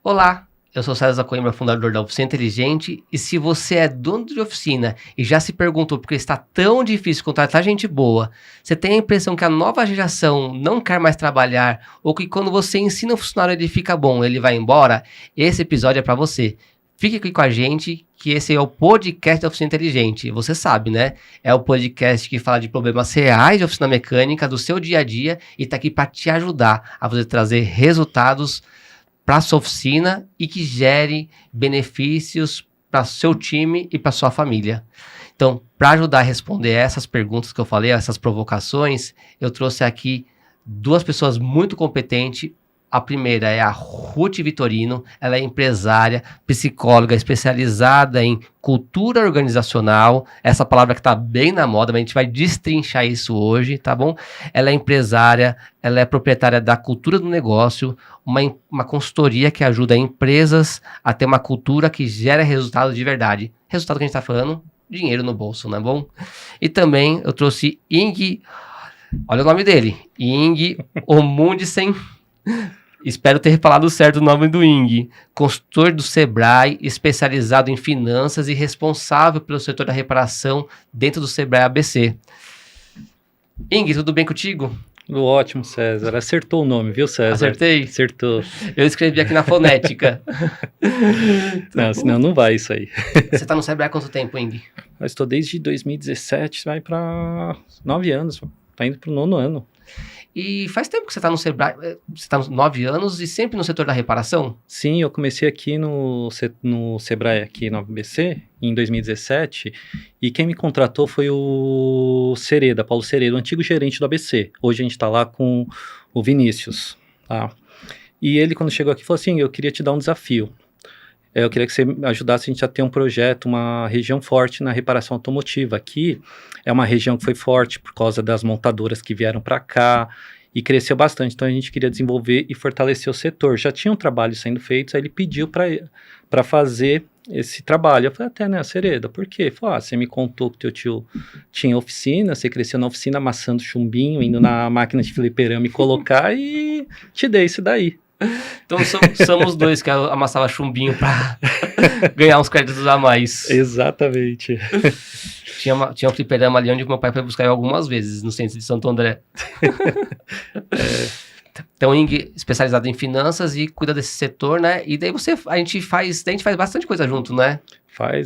Olá, eu sou César Coimbra, fundador da Oficina Inteligente, e se você é dono de oficina e já se perguntou por que está tão difícil contratar gente boa, você tem a impressão que a nova geração não quer mais trabalhar, ou que quando você ensina um funcionário ele fica bom, ele vai embora, esse episódio é para você. Fique aqui com a gente, que esse é o podcast da Oficina Inteligente. Você sabe, né? É o podcast que fala de problemas reais de oficina mecânica, do seu dia a dia, e está aqui para te ajudar a você trazer resultados para sua oficina e que gere benefícios para seu time e para sua família. Então, para ajudar a responder essas perguntas que eu falei, essas provocações, eu trouxe aqui duas pessoas muito competentes. A primeira é a Ruth Vitorino, ela é empresária, psicóloga especializada em cultura organizacional, essa palavra que está bem na moda, mas a gente vai destrinchar isso hoje, tá bom? Ela é empresária, ela é proprietária da Cultura do Negócio, uma consultoria que ajuda empresas a ter uma cultura que gera resultado de verdade. Resultado que a gente está falando, dinheiro no bolso, não é bom? E também eu trouxe Ing, olha o nome dele, Ing Omundsen. Espero ter falado certo o nome do Ing, consultor do Sebrae, especializado em finanças e responsável pelo setor da reparação dentro do Sebrae ABC. Ing, tudo bem contigo? Tudo ótimo, César. Acertou o nome, viu, César? Acertei? Acertou. Eu escrevi aqui na fonética. Não, senão não vai isso aí. Você tá no Sebrae há quanto tempo, Ing? Eu estou desde 2017, vai para 9 anos, tá indo para o 9º ano. E faz tempo que você tá no Sebrae, você tá nos 9 anos e sempre no setor da reparação? Sim, eu comecei aqui no Sebrae, aqui no ABC, em 2017, e quem me contratou foi o Sereda, Paulo Sereda, o antigo gerente do ABC. Hoje a gente está lá com o Vinícius, tá? E ele, quando chegou aqui, falou assim, eu queria te dar um desafio. Eu queria que você ajudasse a gente a ter um projeto, uma região forte na reparação automotiva. Aqui é uma região que foi forte por causa das montadoras que vieram para cá e cresceu bastante. Então a gente queria desenvolver e fortalecer o setor. Já tinha um trabalho sendo feito, aí ele pediu para fazer esse trabalho. Eu falei, até, né, Sereda, por quê? Ele falou, você me contou que teu tio tinha oficina, você cresceu na oficina amassando chumbinho, indo na máquina de fliperama e colocar e te dei isso daí. Então somos dois que amassava chumbinho para ganhar uns créditos a mais. Exatamente. Tinha um fliperama ali onde meu pai foi buscar eu algumas vezes, no centro de Santo André. Então, Ing, especializado em finanças e cuida desse setor, né? E daí a gente faz bastante coisa junto, né?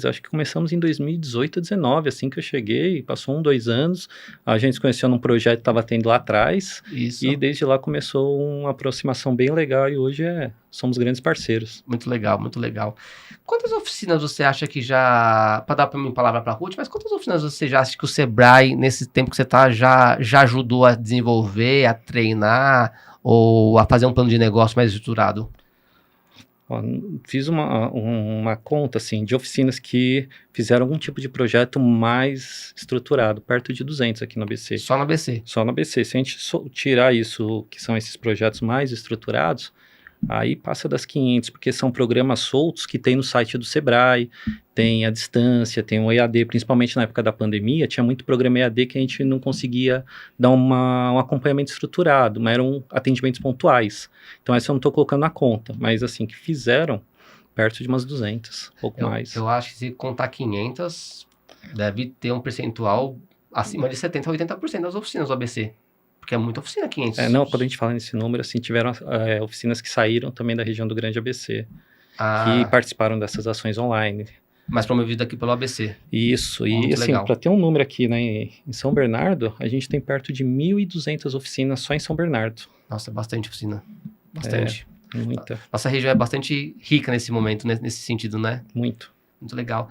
Acho que começamos em 2018, 2019, assim que eu cheguei, passou 2 anos, a gente se conheceu num projeto que estava tendo lá atrás, Isso. E desde lá começou uma aproximação bem legal e hoje somos grandes parceiros. Muito legal, muito legal. Quantas oficinas você acha que já, para dar para mim palavra para a Ruth, mas quantas oficinas você já acha que o Sebrae, nesse tempo que você está, já ajudou a desenvolver, a treinar ou a fazer um plano de negócio mais estruturado? Ó, fiz uma conta assim, de oficinas que fizeram algum tipo de projeto mais estruturado, perto de 200 aqui no ABC. Só no ABC? Só no ABC. Se a gente tirar isso, que são esses projetos mais estruturados, aí passa das 500, porque são programas soltos que tem no site do Sebrae, tem a distância, tem o EAD, principalmente na época da pandemia, tinha muito programa EAD que a gente não conseguia dar um acompanhamento estruturado, mas eram atendimentos pontuais. Então essa eu não estou colocando na conta, mas assim, que fizeram perto de umas 200, pouco mais. Eu acho que se contar 500, deve ter um percentual acima de 70% a 80% das oficinas do ABC. Porque é muita oficina, 500. Não, quando a gente fala nesse número, assim, tiveram oficinas que saíram também da região do Grande ABC, que participaram dessas ações online. Mas promovido aqui pelo ABC. Isso, e assim, para ter um número aqui, né, em São Bernardo, a gente tem perto de 1.200 oficinas só em São Bernardo. Nossa, bastante oficina. Bastante. Muita. Nossa região é bastante rica nesse momento, né, nesse sentido, né? Muito. Muito legal.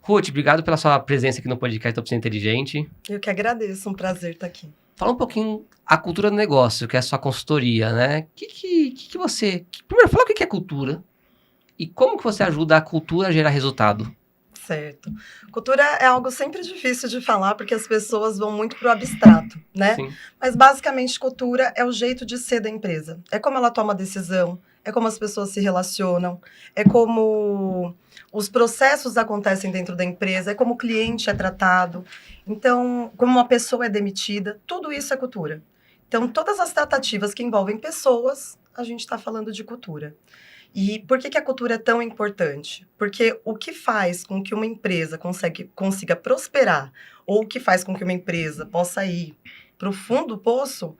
Ruth, obrigado pela sua presença aqui no podcast da Oficina Inteligente. Eu que agradeço, um prazer estar aqui. Fala um pouquinho a cultura do negócio, que é a sua consultoria, né? Que você... Primeiro, fala o que é cultura e como que você ajuda a cultura a gerar resultado. Certo. Cultura é algo sempre difícil de falar, porque as pessoas vão muito para o abstrato, né? Sim. Mas, basicamente, cultura é o jeito de ser da empresa. É como ela toma decisão, é como as pessoas se relacionam, é como os processos acontecem dentro da empresa, é como o cliente é tratado. Então, como uma pessoa é demitida, tudo isso é cultura. Então, todas as tratativas que envolvem pessoas, a gente está falando de cultura. E por que a cultura é tão importante? Porque o que faz com que uma empresa consiga prosperar, ou o que faz com que uma empresa possa ir para o fundo do poço,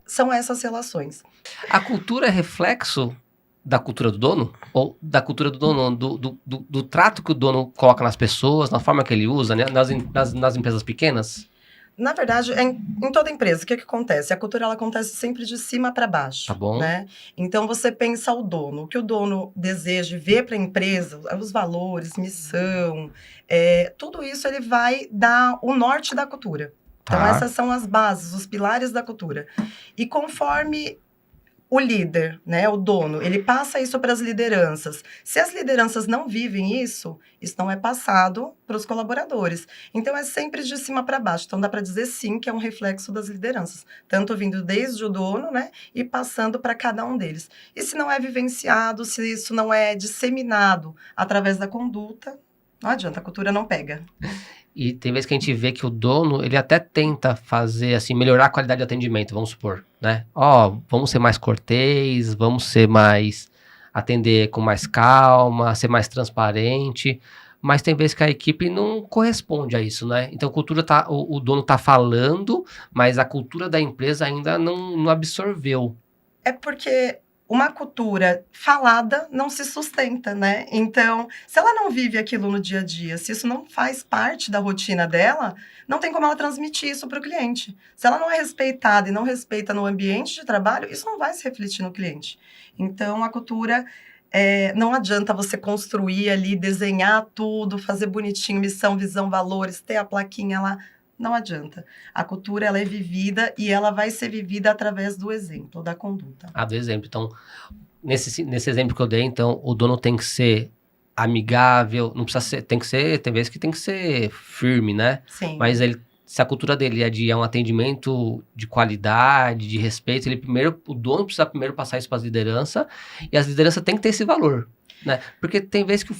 são essas relações. A cultura é reflexo da cultura do dono? Ou da cultura do dono, do trato que o dono coloca nas pessoas, na forma que ele usa, né? Nas empresas pequenas? Na verdade, em toda empresa, o que acontece? A cultura ela acontece sempre de cima para baixo, Tá bom. né? Então, você pensa o dono, o que o dono deseja ver para a empresa, os valores, missão, tudo isso ele vai dar o norte da cultura. Então, Tá. essas são as bases, os pilares da cultura. E conforme o líder, né, o dono, ele passa isso para as lideranças. Se as lideranças não vivem isso não é passado para os colaboradores. Então, é sempre de cima para baixo. Então, dá para dizer sim que é um reflexo das lideranças. Tanto vindo desde o dono, né, e passando para cada um deles. E se não é vivenciado, se isso não é disseminado através da conduta, não adianta, a cultura não pega. E tem vezes que a gente vê que o dono, ele até tenta fazer, assim, melhorar a qualidade de atendimento, vamos supor, né? Vamos ser mais cortês, vamos ser mais... atender com mais calma, ser mais transparente, mas tem vezes que a equipe não corresponde a isso, né? Então, o dono tá falando, mas a cultura da empresa ainda não absorveu. É porque uma cultura falada não se sustenta, né? Então, se ela não vive aquilo no dia a dia, se isso não faz parte da rotina dela, não tem como ela transmitir isso para o cliente. Se ela não é respeitada e não respeita no ambiente de trabalho, isso não vai se refletir no cliente. Então, a cultura, não adianta você construir ali, desenhar tudo, fazer bonitinho, missão, visão, valores, ter a plaquinha lá. Não adianta. A cultura, ela é vivida e ela vai ser vivida através do exemplo, da conduta. Do exemplo. Então, nesse exemplo que eu dei, então, o dono tem que ser amigável, não precisa ser, tem vezes que tem que ser firme, né? Sim. Mas se a cultura dele é um atendimento de qualidade, de respeito, o dono precisa primeiro passar isso para as lideranças, e as lideranças têm que ter esse valor, né? Porque tem vezes que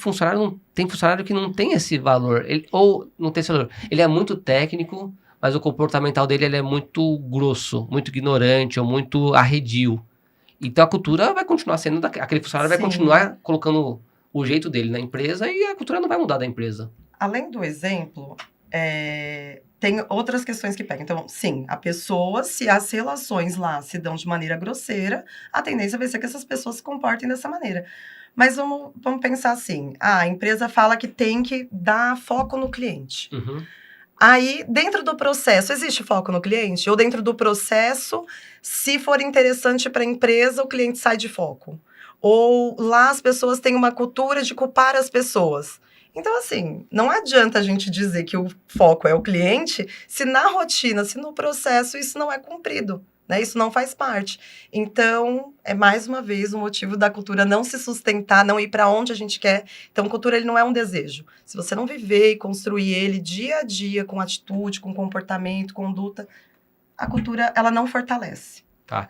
tem funcionário que não tem esse valor, ou não tem esse valor. Ele é muito técnico, mas o comportamental dele ele é muito grosso, muito ignorante, ou muito arredio. Então a cultura vai continuar sendo, aquele funcionário vai Sim. continuar colocando o jeito dele na empresa, e a cultura não vai mudar da empresa. Além do exemplo, tem outras questões que pegam. Então, sim, a pessoa, se as relações lá se dão de maneira grosseira, a tendência vai ser que essas pessoas se comportem dessa maneira. Mas vamos pensar assim, a empresa fala que tem que dar foco no cliente. Uhum. Aí, dentro do processo, existe foco no cliente? Ou dentro do processo, se for interessante para a empresa, o cliente sai de foco? Ou lá as pessoas têm uma cultura de culpar as pessoas? Então, assim, não adianta a gente dizer que o foco é o cliente se na rotina, se no processo isso não é cumprido, né? Isso não faz parte. Então, é mais uma vez o motivo da cultura não se sustentar, não ir para onde a gente quer. Então, cultura ele não é um desejo. Se você não viver e construir ele dia a dia, com atitude, com comportamento, conduta, a cultura ela não fortalece. Tá.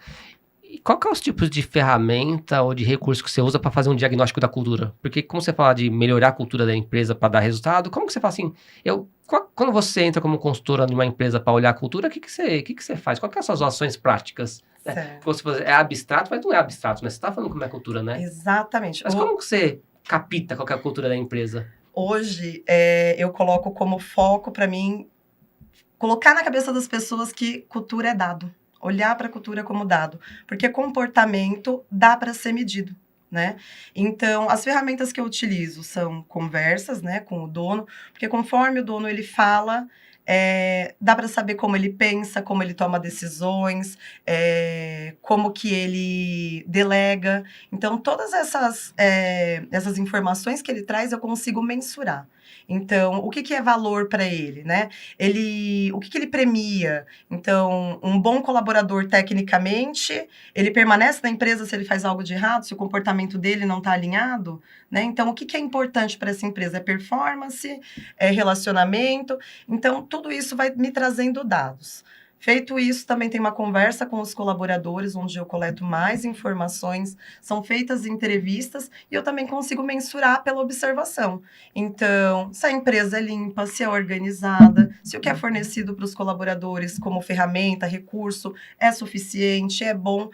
E qual que é os tipos de ferramenta ou de recurso que você usa para fazer um diagnóstico da cultura? Porque como você fala de melhorar a cultura da empresa para dar resultado, como que você fala assim, quando você entra como consultora numa empresa para olhar a cultura, o que você faz? Quais são as suas ações práticas? Né? Você é abstrato, mas não é abstrato, né? Você está falando como é a cultura, né? Exatamente. Mas como que você capta qual que é a cultura da empresa? Hoje, eu coloco como foco para mim, colocar na cabeça das pessoas que cultura é dado. Olhar para a cultura como dado, porque comportamento dá para ser medido, né? Então, as ferramentas que eu utilizo são conversas, né, com o dono, porque conforme o dono ele fala, dá para saber como ele pensa, como ele toma decisões, como que ele delega. Então, todas essas informações que ele traz, eu consigo mensurar. Então, o que é valor para ele, né? O que ele premia? Então, um bom colaborador tecnicamente, ele permanece na empresa se ele faz algo de errado, se o comportamento dele não está alinhado, né? Então, o que é importante para essa empresa? É performance, é relacionamento. Então, tudo isso vai me trazendo dados. Feito isso, também tem uma conversa com os colaboradores, onde eu coleto mais informações, são feitas entrevistas e eu também consigo mensurar pela observação. Então, se a empresa é limpa, se é organizada, se o que é fornecido para os colaboradores como ferramenta, recurso, é suficiente, é bom,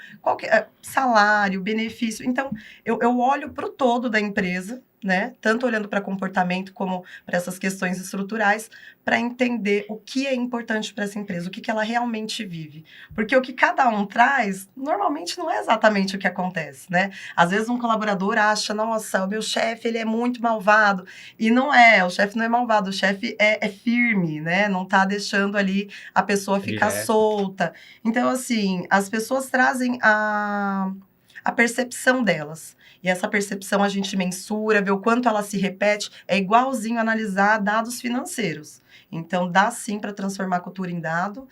salário, benefício. Então, eu olho para o todo da empresa, né? Tanto olhando para comportamento como para essas questões estruturais, para entender o que é importante para essa empresa, o que, que ela realmente vive. Porque o que cada um traz, normalmente não é exatamente o que acontece, né? Às vezes um colaborador acha, nossa, o meu chefe, ele é muito malvado. E não é, o chefe não é malvado, o chefe é firme, né? Não está deixando ali a pessoa ficar solta. Então, assim, as pessoas trazem a percepção delas. E essa percepção a gente mensura, vê o quanto ela se repete, é igualzinho analisar dados financeiros. Então, dá sim para transformar a cultura em dado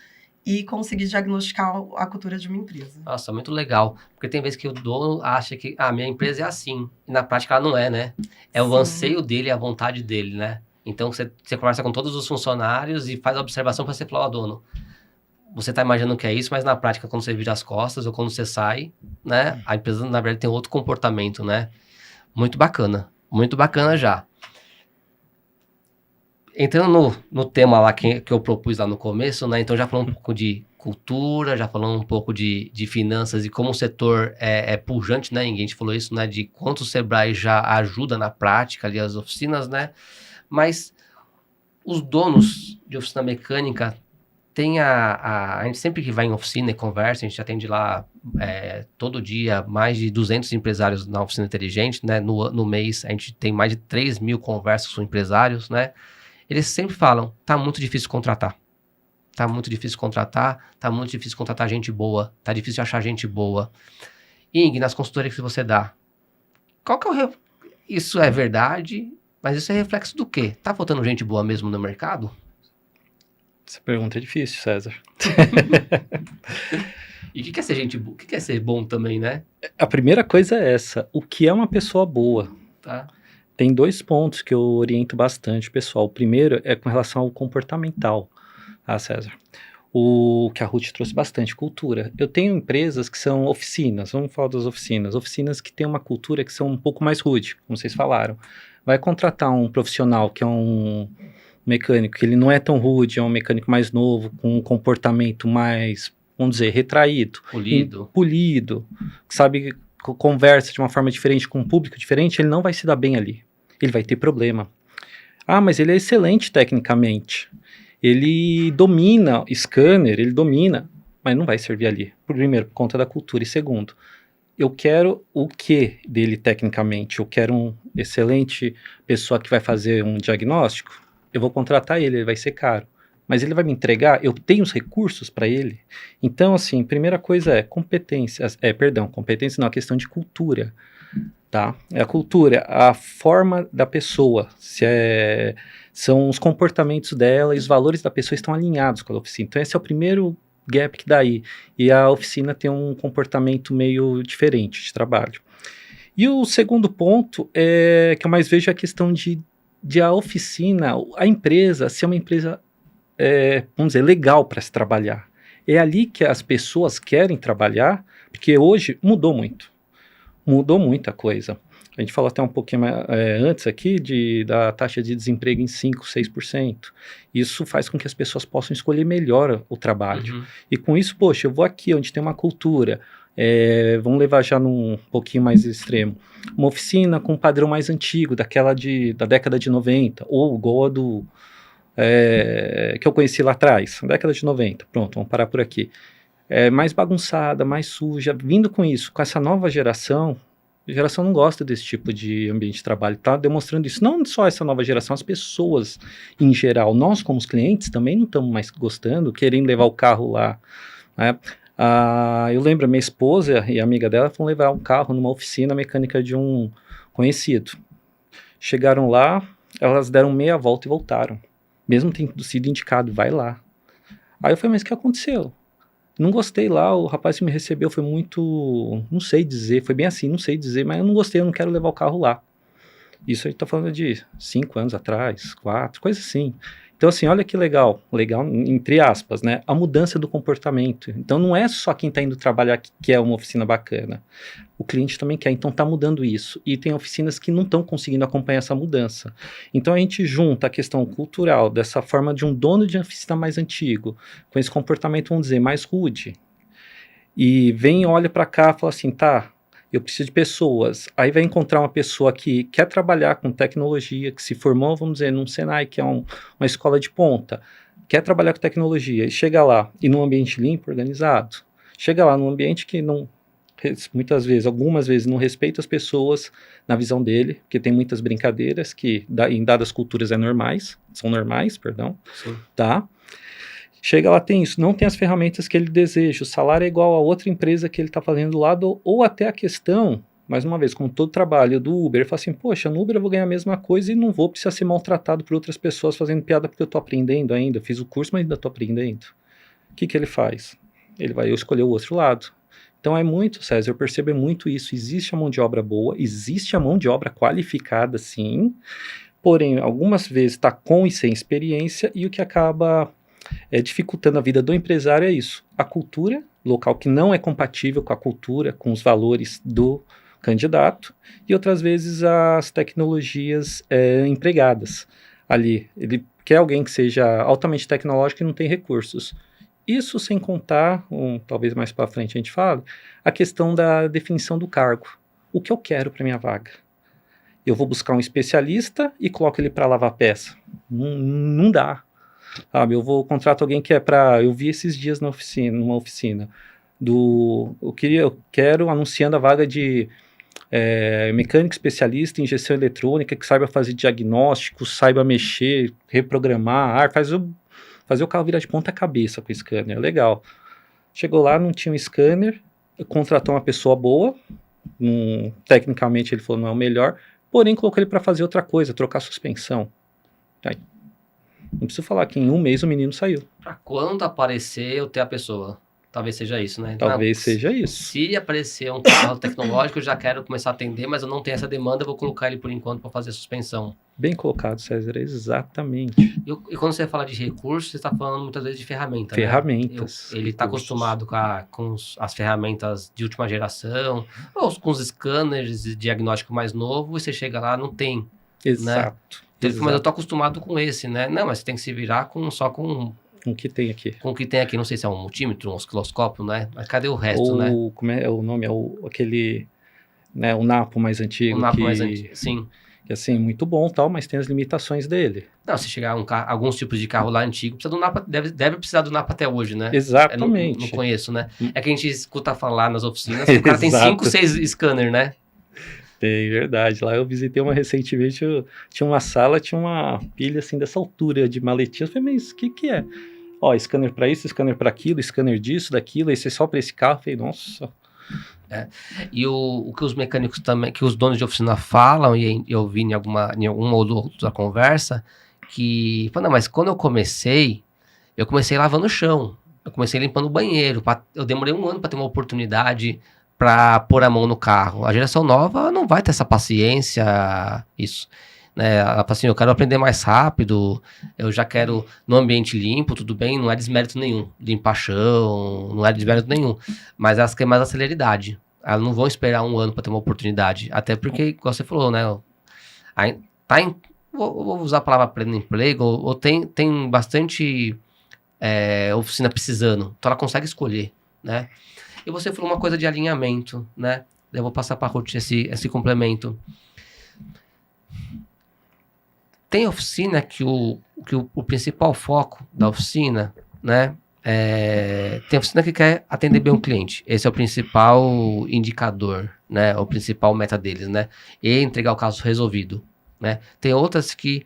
e conseguir diagnosticar a cultura de uma empresa. Nossa, muito legal. Porque tem vezes que o dono acha que minha empresa é assim. E na prática ela não é, né? É o anseio dele, a vontade dele, né? Então, você conversa com todos os funcionários e faz a observação para você falar, ó, dono, você está imaginando que é isso, mas na prática, quando você vira as costas ou quando você sai, né, a empresa, na verdade, tem outro comportamento, né? Muito bacana já. Entrando no tema lá que eu propus lá no começo, né, então já falamos um pouco de cultura, já falamos um pouco de finanças e como o setor é pujante, né, a gente falou isso, né, de quanto o Sebrae já ajuda na prática ali as oficinas, né, mas os donos de oficina mecânica tem a gente sempre que vai em oficina e conversa, a gente atende lá todo dia mais de 200 empresários na oficina inteligente, né? No mês a gente tem mais de 3 mil conversas com empresários, né? Eles sempre falam, tá muito difícil contratar. Tá muito difícil contratar gente boa, tá difícil achar gente boa. Ing, nas consultorias que você dá, qual que é isso é verdade, mas isso é reflexo do quê? Tá faltando gente boa mesmo no mercado? Essa pergunta é difícil, César. E o que é ser gente boa? O que é ser bom também, né? A primeira coisa é essa. O que é uma pessoa boa? Tá. Tem 2 pontos que eu oriento bastante, pessoal. O primeiro é com relação ao comportamental, tá, César? O que a Ruth trouxe bastante, cultura. Eu tenho empresas que são oficinas, vamos falar das oficinas. Oficinas que têm uma cultura que são um pouco mais rude, como vocês falaram. Vai contratar um profissional que é um mecânico, que ele não é tão rude, é um mecânico mais novo, com um comportamento mais, vamos dizer, retraído. Polido, sabe, conversa de uma forma diferente com um público diferente, ele não vai se dar bem ali. Ele vai ter problema. Ah, mas ele é excelente tecnicamente. Ele domina scanner, ele domina, mas não vai servir ali. Primeiro, por conta da cultura. E segundo, eu quero o que dele tecnicamente? Eu quero um excelente pessoa que vai fazer um diagnóstico? Eu vou contratar ele vai ser caro. Mas ele vai me entregar? Eu tenho os recursos para ele? Então, assim, primeira coisa é competência não, a questão de cultura, tá? É a cultura, a forma da pessoa, são os comportamentos dela e os valores da pessoa estão alinhados com a oficina. Então, esse é o primeiro gap que dá aí. E a oficina tem um comportamento meio diferente de trabalho. E o segundo ponto que eu mais vejo é a questão de a oficina, a empresa, ser uma empresa, vamos dizer, legal para se trabalhar. É ali que as pessoas querem trabalhar, porque hoje mudou muita coisa. A gente falou até um pouquinho antes aqui da taxa de desemprego em 5%, 6%. Isso faz com que as pessoas possam escolher melhor o trabalho. Uhum. E com isso, poxa, eu vou aqui onde tem uma cultura, vamos levar já num pouquinho mais extremo, uma oficina com um padrão mais antigo, daquela da década de 90, ou igual a que eu conheci lá atrás, na década de 90, pronto, vamos parar por aqui. Mais bagunçada, mais suja, vindo com isso, com essa nova geração, a geração não gosta desse tipo de ambiente de trabalho, tá demonstrando isso, não só essa nova geração, as pessoas em geral, nós como os clientes também não estamos mais gostando, querendo levar o carro lá, né? Eu lembro, a minha esposa e a amiga dela foram levar um carro numa oficina mecânica de um conhecido. Chegaram lá, elas deram meia volta e voltaram. Mesmo tendo sido indicado, vai lá. Aí eu falei, mas o que aconteceu? Não gostei lá, o rapaz que me recebeu foi muito, não sei dizer, foi bem assim, não sei dizer, mas eu não gostei, eu não quero levar o carro lá. Isso a gente tá falando de 5 anos atrás, 4, coisa assim. Então, assim, olha que legal, entre aspas, né? A mudança do comportamento. Então, não é só quem está indo trabalhar que quer uma oficina bacana. O cliente também quer, então está mudando isso. E tem oficinas que não estão conseguindo acompanhar essa mudança. Então, a gente junta a questão cultural, dessa forma de um dono de oficina mais antigo, com esse comportamento, vamos dizer, mais rude. E vem, olha para cá e fala assim, tá, eu preciso de pessoas. Aí vai encontrar uma pessoa que quer trabalhar com tecnologia, que se formou, vamos dizer, num Senai, que é uma escola de ponta, quer trabalhar com tecnologia, e chega lá, e num ambiente limpo, organizado, chega lá num ambiente que não, muitas vezes, algumas vezes, não respeita as pessoas na visão dele, porque tem muitas brincadeiras que, em dadas culturas, são normais, perdão, Sim. tá? Chega lá, tem isso, não tem as ferramentas que ele deseja, o salário é igual a outra empresa que ele está fazendo do lado, ou até a questão, mais uma vez, como todo trabalho do Uber, ele fala assim, poxa, no Uber eu vou ganhar a mesma coisa e não vou precisar ser maltratado por outras pessoas fazendo piada porque eu estou aprendendo ainda, eu fiz o curso, mas ainda estou aprendendo. O que ele faz? Ele vai escolher o outro lado. Então é muito, César, eu percebo muito isso, existe a mão de obra boa, existe a mão de obra qualificada, sim, porém, algumas vezes está com e sem experiência, e o que acaba dificultando a vida do empresário é isso, a cultura local que não é compatível com a cultura, com os valores do candidato, e outras vezes as tecnologias empregadas ali. Ele quer alguém que seja altamente tecnológico e não tem recursos. Isso sem contar, talvez mais para frente a gente fale, a questão da definição do cargo. O que eu quero para minha vaga? Eu vou buscar um especialista e coloco ele para lavar peça? Não dá. Sabe, eu contrato alguém que eu vi esses dias numa oficina, eu quero anunciando a vaga de mecânico especialista em injeção eletrônica, que saiba fazer diagnóstico, saiba mexer, reprogramar, fazer o carro virar de ponta cabeça com o scanner, legal. Chegou lá, não tinha um scanner, contratou uma pessoa boa, tecnicamente ele falou não é o melhor, porém colocou ele para fazer outra coisa, trocar suspensão. Aí, não preciso falar que em um mês o menino saiu. Pra quando aparecer, eu ter a pessoa. Talvez seja isso, né? Talvez seja isso. Se aparecer um carro tecnológico, eu já quero começar a atender, mas eu não tenho essa demanda, eu vou colocar ele por enquanto para fazer a suspensão. Bem colocado, César, exatamente. E quando você fala de recursos, você está falando muitas vezes de ferramenta, ferramentas. Né? Ele está acostumado com as ferramentas de última geração, ou com os scanners de diagnóstico mais novo, e você chega lá, não tem. Exato. Né? Ele fala, mas eu tô acostumado com esse, né? Não, mas você tem que se virar só com o que tem aqui. Com o que tem aqui, não sei se é um multímetro, um osciloscópio, né? Mas cadê o resto, né? Como é o nome? Aquele, né, o Napo mais antigo. O Napo mais antigo, sim. Que assim, muito bom tal, mas tem as limitações dele. Não, se chegar alguns tipos de carro lá antigo, precisa do Napa, deve precisar do Napa até hoje, né? Exatamente. Não conheço, né? É que a gente escuta falar nas oficinas, o cara tem 5, 6 scanners, né? Tem, verdade. Lá eu visitei uma recentemente, tinha uma sala, tinha uma pilha assim dessa altura de maletinhas. Eu falei, mas o que é? Ó, scanner para isso, scanner para aquilo, scanner disso, daquilo, esse é só para esse carro. Eu falei, nossa. E o que os mecânicos também, que os donos de oficina falam, e eu vi em alguma ou outra conversa, que, não, mas quando eu comecei lavando o chão, eu comecei limpando o banheiro, eu demorei 1 ano para ter uma oportunidade para pôr a mão no carro. A geração nova não vai ter essa paciência, isso. Né? Ela fala assim, eu quero aprender mais rápido, eu já quero no ambiente limpo, tudo bem, não é desmérito nenhum, limpar chão, não é desmérito nenhum, mas elas querem mais a celeridade. Elas não vão esperar 1 ano para ter uma oportunidade, até porque, como você falou, né, vou usar a palavra pleno emprego, ou tem bastante oficina precisando, então ela consegue escolher, né? E você falou uma coisa de alinhamento, né? Eu vou passar para a Ruth esse complemento. Tem oficina que o principal foco da oficina, né? Tem oficina que quer atender bem o cliente. Esse é o principal indicador, né? O principal meta deles, né? E entregar o caso resolvido, né? Tem outras que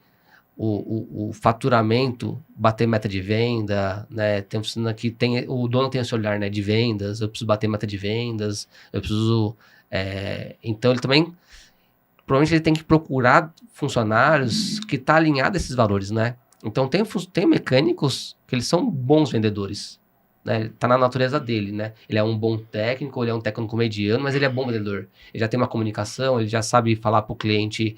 o faturamento, bater meta de venda, né? Tem oficina que o dono tem esse olhar, né? De vendas, eu preciso bater meta de vendas, eu preciso... então, ele também... Provavelmente ele tem que procurar funcionários que estão alinhados a esses valores, né? Então, tem mecânicos que eles são bons vendedores, né? Tá na natureza dele, né? Ele é um bom técnico, ele é um técnico mediano, mas ele é bom vendedor. Ele já tem uma comunicação, ele já sabe falar para o cliente,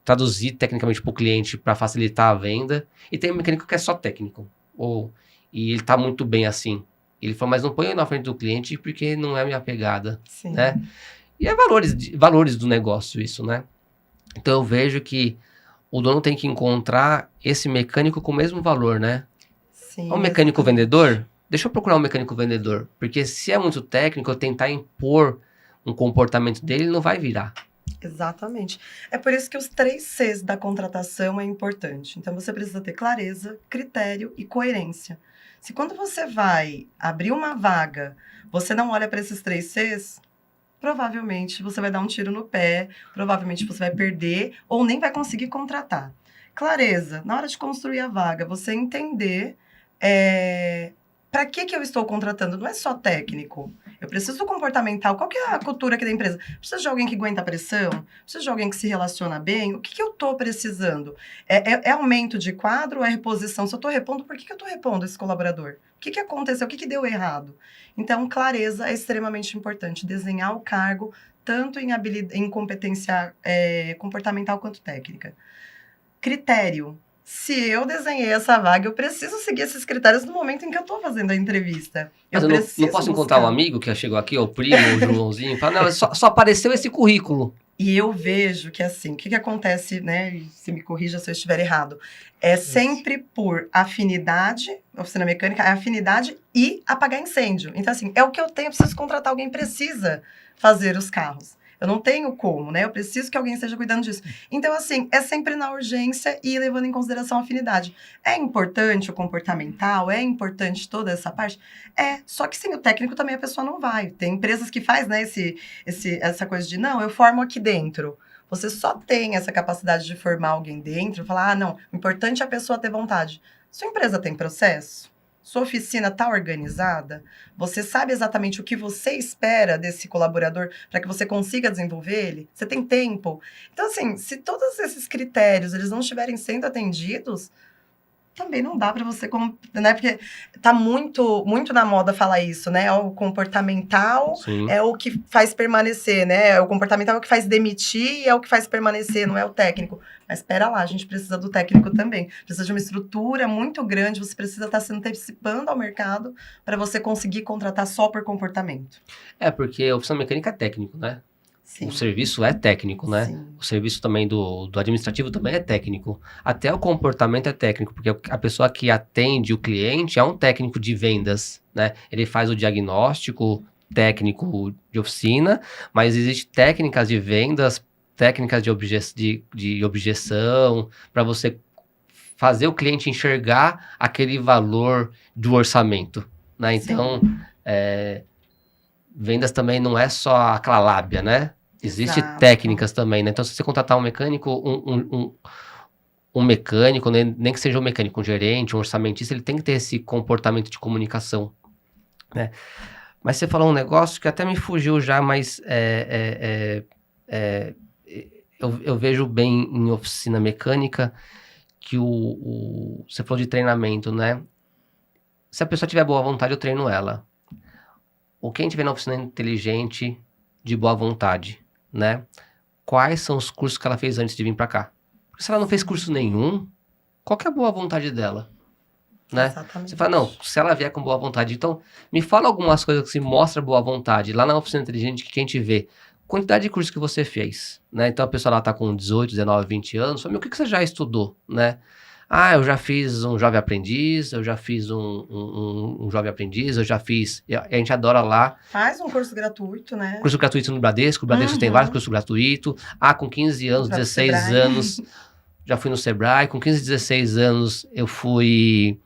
traduzir tecnicamente para o cliente para facilitar a venda. E tem um mecânico que é só técnico. E ele tá muito bem assim. Ele falou, mas não põe na frente do cliente porque não é a minha pegada, Sim. né? E é valores do negócio isso, né? Então eu vejo que o dono tem que encontrar esse mecânico com o mesmo valor, né? Sim, É um mecânico exatamente. vendedor? Deixa eu procurar um mecânico vendedor. Porque se é muito técnico, eu tentar impor um comportamento dele, ele não vai virar. Exatamente. É por isso que os 3 Cs da contratação é importante. Então, você precisa ter clareza, critério e coerência. Se quando você vai abrir uma vaga, você não olha para esses 3 Cs, provavelmente você vai dar um tiro no pé, provavelmente você vai perder ou nem vai conseguir contratar. Clareza, na hora de construir a vaga, você entender para que eu estou contratando. Não é só técnico. Eu preciso do comportamental. Qual que é a cultura aqui da empresa? Preciso de alguém que aguenta a pressão? Preciso de alguém que se relaciona bem? O que eu estou precisando? É aumento de quadro ou é reposição? Se eu estou repondo, por que eu estou repondo esse colaborador? O que aconteceu? O que deu errado? Então, clareza é extremamente importante. Desenhar o cargo, tanto em competência comportamental quanto técnica. Critério. Se eu desenhei essa vaga, eu preciso seguir esses critérios no momento em que eu estou fazendo a entrevista. Mas eu não posso encontrar um amigo que chegou aqui, ou o primo, ou o Joãozinho, e falar, não, só apareceu esse currículo. E eu vejo que, assim, o que acontece, né? E se me corrija se eu estiver errado. É sempre por afinidade, oficina mecânica, é afinidade e apagar incêndio. Então, assim, é o que eu tenho, eu preciso contratar alguém, precisa fazer os carros. Eu não tenho como, né? Eu preciso que alguém esteja cuidando disso. Então, assim, é sempre na urgência e levando em consideração a afinidade. É importante o comportamental, é importante toda essa parte? Só que sem o técnico também a pessoa não vai. Tem empresas que faz, né, essa coisa de, não, eu formo aqui dentro. Você só tem essa capacidade de formar alguém dentro, falar, não, o importante é a pessoa ter vontade. Sua empresa tem processo? Sua oficina está organizada? Você sabe exatamente o que você espera desse colaborador para que você consiga desenvolver ele? Você tem tempo? Então, assim, se todos esses critérios eles não estiverem sendo atendidos, também não dá para você, né? Porque tá muito, muito na moda falar isso, né? O comportamental Sim. é o que faz permanecer, né? O comportamental é o que faz demitir e é o que faz permanecer, não é o técnico. Mas espera lá, a gente precisa do técnico também. Precisa de uma estrutura muito grande, você precisa estar se antecipando ao mercado para você conseguir contratar só por comportamento. Porque a oficina mecânica é técnico, né? Sim. O serviço é técnico, né? Sim. O serviço também do administrativo também é técnico. Até o comportamento é técnico, porque a pessoa que atende o cliente é um técnico de vendas, né? Ele faz o diagnóstico técnico de oficina, mas existem técnicas de vendas, técnicas de objeção, para você fazer o cliente enxergar aquele valor do orçamento, né? Então, vendas também não é só aquela lábia, né? Existem técnicas também, né? Então, se você contratar um mecânico, um mecânico, nem que seja um mecânico, um gerente, um orçamentista, ele tem que ter esse comportamento de comunicação, né? Mas você falou um negócio que até me fugiu já, mas eu vejo bem em oficina mecânica que você falou de treinamento, né? Se a pessoa tiver boa vontade, eu treino ela. Ou quem tiver na oficina inteligente, de boa vontade, né? Quais são os cursos que ela fez antes de vir para cá? Porque se ela não fez curso nenhum, qual que é a boa vontade dela? Né? Exatamente. Você fala, não, se ela vier com boa vontade, então me fala algumas coisas que se mostra boa vontade. Lá na oficina inteligente, que a gente vê quantidade de cursos que você fez, né? Então a pessoa lá tá com 18, 19, 20 anos, fala, o que você já estudou, né? Ah, eu já fiz um jovem aprendiz, eu já fiz um jovem aprendiz, eu já fiz... A gente adora lá. Faz um curso gratuito, né? Curso gratuito no Bradesco. O Bradesco tem vários cursos gratuitos. Ah, com 15 anos, 16 anos, já fui no Sebrae. Com 15, 16 anos, eu fui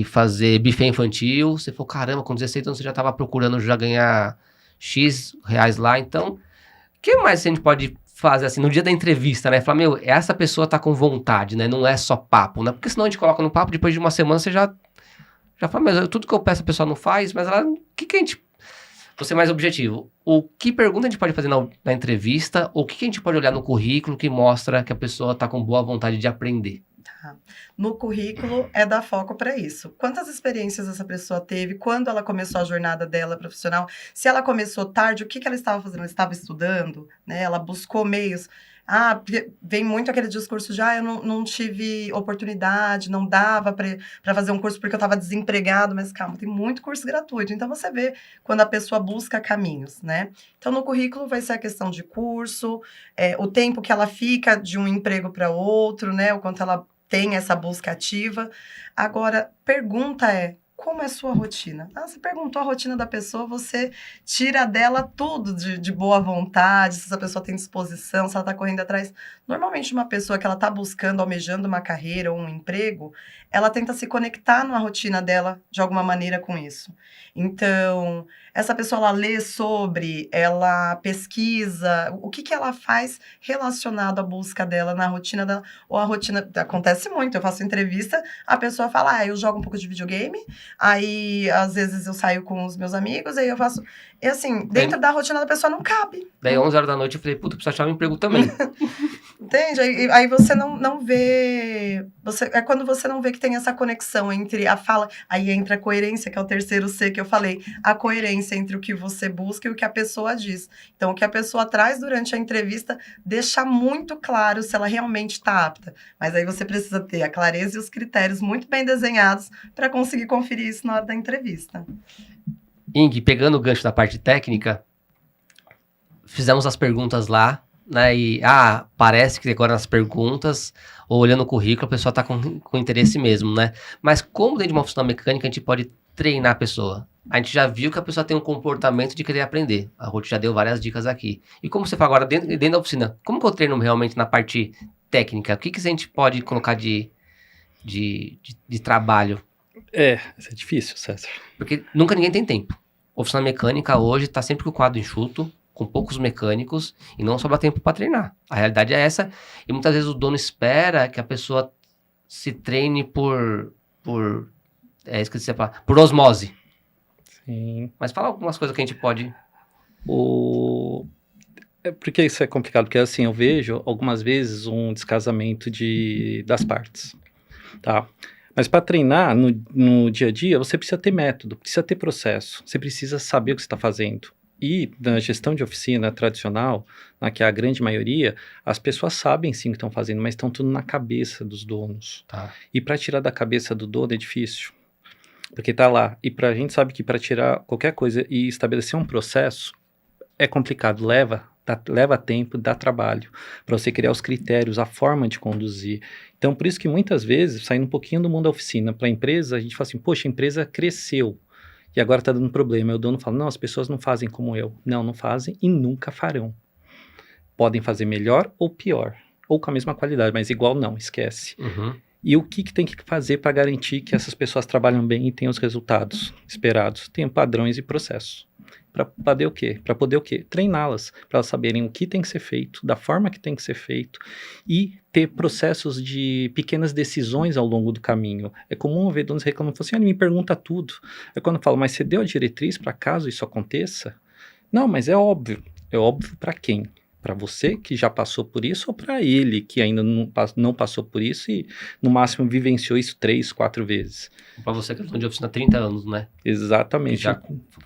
fazer buffet infantil. Você falou, caramba, com 16 anos você já estava procurando já ganhar X reais lá. Então, o que mais a gente pode fazer assim, no dia da entrevista, né? Falar, essa pessoa tá com vontade, né? Não é só papo, né? Porque senão a gente coloca no papo, depois de uma semana você já fala, mas tudo que eu peço a pessoa não faz, mas ela, o que a gente... Vou ser mais objetivo. O que pergunta a gente pode fazer na entrevista, ou o que a gente pode olhar no currículo que mostra que a pessoa tá com boa vontade de aprender? Tá. No currículo é dar foco para isso. Quantas experiências essa pessoa teve? Quando ela começou a jornada dela profissional? Se ela começou tarde, o que que ela estava fazendo? Ela estava estudando, né? Ela buscou meios. Ah, porque vem muito aquele discurso de, eu não tive oportunidade, não dava para fazer um curso porque eu estava desempregado, mas calma, tem muito curso gratuito. Então você vê quando a pessoa busca caminhos, né? Então no currículo vai ser a questão de curso, o tempo que ela fica de um emprego para outro, né? O quanto ela tem essa busca ativa. Agora, pergunta é, como é a sua rotina? Você perguntou a rotina da pessoa, você tira dela tudo de boa vontade, se essa pessoa tem disposição, se ela está correndo atrás. Normalmente, uma pessoa que ela está buscando, almejando uma carreira ou um emprego, ela tenta se conectar na rotina dela de alguma maneira com isso. Então, essa pessoa, ela lê sobre, ela pesquisa, o que que ela faz relacionado à busca dela na rotina dela, ou a rotina, acontece muito, eu faço entrevista, a pessoa fala, eu jogo um pouco de videogame, aí às vezes eu saio com os meus amigos, aí eu faço, e assim, dentro da rotina da pessoa não cabe. Daí 11 horas da noite eu falei, puta, eu preciso achar um emprego também. Entende? Aí você não vê. É quando você não vê que tem essa conexão entre a fala. Aí entra a coerência, que é o terceiro C que eu falei. A coerência entre o que você busca e o que a pessoa diz. Então, o que a pessoa traz durante a entrevista deixa muito claro se ela realmente está apta. Mas aí você precisa ter a clareza e os critérios muito bem desenhados para conseguir conferir isso na hora da entrevista. Ing, pegando o gancho da parte técnica, fizemos as perguntas lá, né? E, parece que agora nas perguntas, ou olhando o currículo, a pessoa tá com interesse mesmo, né? Mas como dentro de uma oficina mecânica a gente pode treinar a pessoa? A gente já viu que a pessoa tem um comportamento de querer aprender. A Ruth já deu várias dicas aqui. E como você fala agora, dentro da oficina, como que eu treino realmente na parte técnica? O que a gente pode colocar de trabalho? Isso é difícil, César. Porque nunca ninguém tem tempo. Oficina mecânica hoje tá sempre com o quadro enxuto, com poucos mecânicos, e não sobra tempo para treinar. A realidade é essa, e muitas vezes o dono espera que a pessoa se treine por esqueci a palavra, por osmose. Sim. Mas fala algumas coisas que a gente pode... Porque isso é complicado, porque assim, eu vejo algumas vezes um descasamento das partes, tá? Mas para treinar no dia a dia, você precisa ter método, precisa ter processo, você precisa saber o que você está fazendo. E na gestão de oficina tradicional, que é a grande maioria, as pessoas sabem sim o que estão fazendo, mas estão tudo na cabeça dos donos. Tá. E para tirar da cabeça do dono é difícil, porque tá lá. E a gente sabe que para tirar qualquer coisa e estabelecer um processo é complicado, leva tempo, dá trabalho para você criar os critérios, a forma de conduzir. Então, por isso que muitas vezes, saindo um pouquinho do mundo da oficina para a empresa, a gente fala assim, poxa, a empresa cresceu e agora está dando problema. E o dono fala, não, as pessoas não fazem como eu. Não fazem e nunca farão. Podem fazer melhor ou pior, ou com a mesma qualidade, mas igual não, esquece. Uhum. E o que tem que fazer para garantir que essas pessoas trabalham bem e tenham os resultados esperados? Tem padrões e processos. Para poder o quê? Para poder o quê? Treiná-las, para elas saberem o que tem que ser feito, da forma que tem que ser feito e ter processos de pequenas decisões ao longo do caminho. É comum ver donos reclamando, assim, ele me pergunta tudo. É quando eu falo, mas você deu a diretriz para caso isso aconteça? Não, mas é óbvio. É óbvio para quem? Para você que já passou por isso ou para ele que ainda não passou por isso e no máximo vivenciou isso 3, 4 vezes? Para você que é dono de oficina há 30 anos, né? Exatamente. Já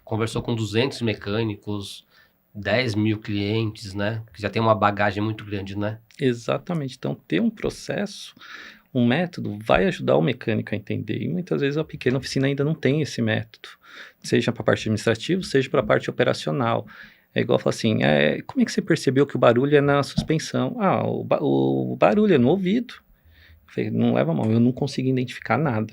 conversou com 200 mecânicos, 10 mil clientes, né? Que já tem uma bagagem muito grande, né? Exatamente. Então, ter um processo, um método, vai ajudar o mecânico a entender. E muitas vezes a pequena oficina ainda não tem esse método. Seja para a parte administrativa, seja para a parte operacional. É igual falar assim, como é que você percebeu que o barulho é na suspensão? O barulho é no ouvido. Eu falei, não leva a mão, eu não consegui identificar nada.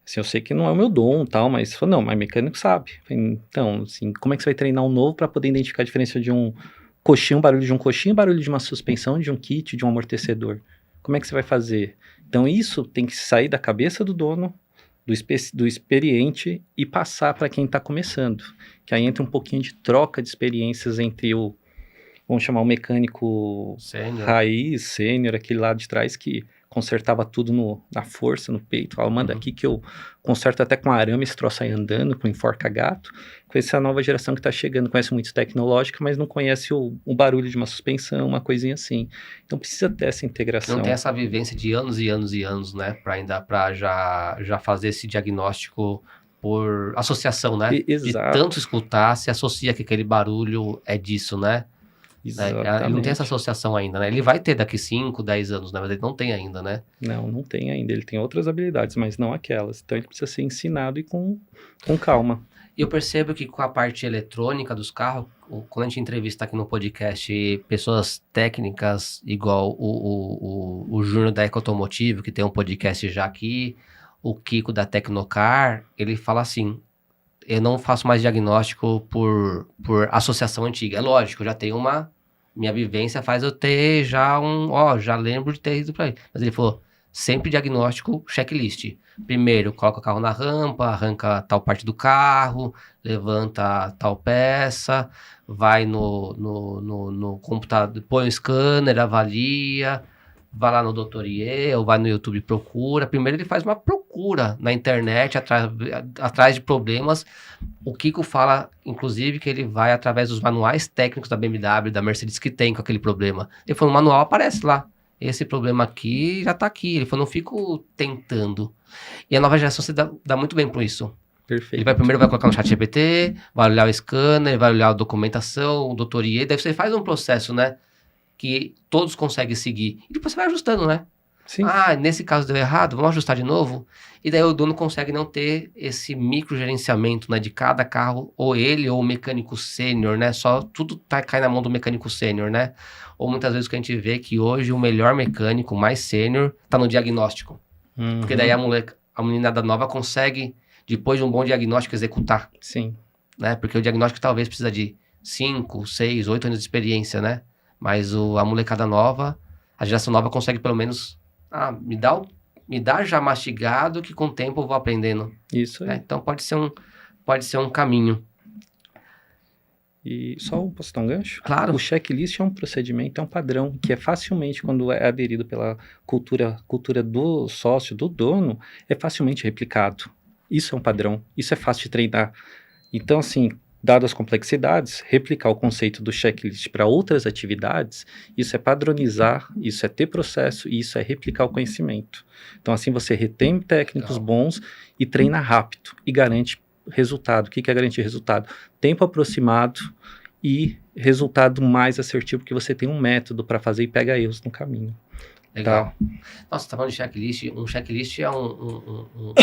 Assim, eu sei que não é o meu dom tal, mas não, mas mecânico sabe. Eu falei, então, assim, como é que você vai treinar um novo para poder identificar a diferença de um coxinho, barulho de um coxinho, barulho de uma suspensão, de um kit, de um amortecedor? Como é que você vai fazer? Então, isso tem que sair da cabeça do dono, do experiente e passar para quem está começando. Que aí entra um pouquinho de troca de experiências entre vamos chamar o mecânico Sênior. raiz, sênior, aquele lá de trás que consertava tudo na força, no peito, falava, manda aqui que eu conserto até com arame, esse troço aí andando, com enforca-gato. Com essa nova geração que está chegando, conhece muito tecnológica, mas não conhece o barulho de uma suspensão, uma coisinha assim. Então precisa ter essa integração. Não tem essa vivência de anos e anos e anos, né? Para já fazer esse diagnóstico por associação, né? Exato. De tanto escutar, se associa que aquele barulho é disso, né? Exatamente. Ele não tem essa associação ainda, né? Ele vai ter daqui 5, 10 anos, né? Mas ele não tem ainda, né? Não tem ainda. Ele tem outras habilidades, mas não aquelas. Então ele precisa ser ensinado e com calma. E eu percebo que com a parte eletrônica dos carros, quando a gente entrevista aqui no podcast pessoas técnicas, igual o Júnior da Ecoautomotivo, que tem um podcast já aqui, o Kiko da Tecnocar, ele fala assim, eu não faço mais diagnóstico por associação antiga. É lógico, eu já tenho minha vivência faz eu ter já já lembro de ter ido para aí. Mas ele falou, sempre diagnóstico checklist. Primeiro, coloca o carro na rampa, arranca tal parte do carro, levanta tal peça, vai no computador, põe o scanner, avalia, vai lá no Doutorier ou vai no YouTube e procura. Primeiro ele faz uma procura na internet, atrás de problemas. O Kiko fala, inclusive, que ele vai através dos manuais técnicos da BMW, da Mercedes que tem com aquele problema. Ele falou, o manual aparece lá. Esse problema aqui já tá aqui. Ele falou, não fico tentando. E a nova geração se dá muito bem por isso. Perfeito. Ele primeiro vai colocar no chat GPT, vai olhar o scanner, vai olhar a documentação, o Doutorier, daí você faz um processo, né? Que todos conseguem seguir. E depois você vai ajustando, né? Sim. Nesse caso deu errado, vamos ajustar de novo? E daí o dono consegue não ter esse microgerenciamento, né? De cada carro, ou ele ou o mecânico sênior, né? Tudo cai na mão do mecânico sênior, né? Ou muitas vezes o que a gente vê que hoje o melhor mecânico, o mais sênior, tá no diagnóstico. Porque daí a meninada nova consegue, depois de um bom diagnóstico, executar. Sim. Né? Porque o diagnóstico talvez precisa de 5, 6, 8 anos de experiência, né? Mas a molecada nova, a geração nova consegue pelo menos, me dá já mastigado que com o tempo eu vou aprendendo. Isso aí. Né? Então pode ser um caminho. E só posso dar um gancho? Claro. O checklist é um procedimento, é um padrão que é facilmente, quando é aderido pela cultura do sócio, do dono, é facilmente replicado. Isso é um padrão, isso é fácil de treinar. Então, assim, dadas as complexidades, replicar o conceito do checklist para outras atividades, isso é padronizar, isso é ter processo e isso é replicar o conhecimento. Então, assim, você retém técnicos bons e treina rápido e garante resultado. O que é garantir resultado? Tempo aproximado e resultado mais assertivo, porque você tem um método para fazer e pega erros no caminho. Legal. Tá. Nossa, você tá falando de checklist. Um checklist é um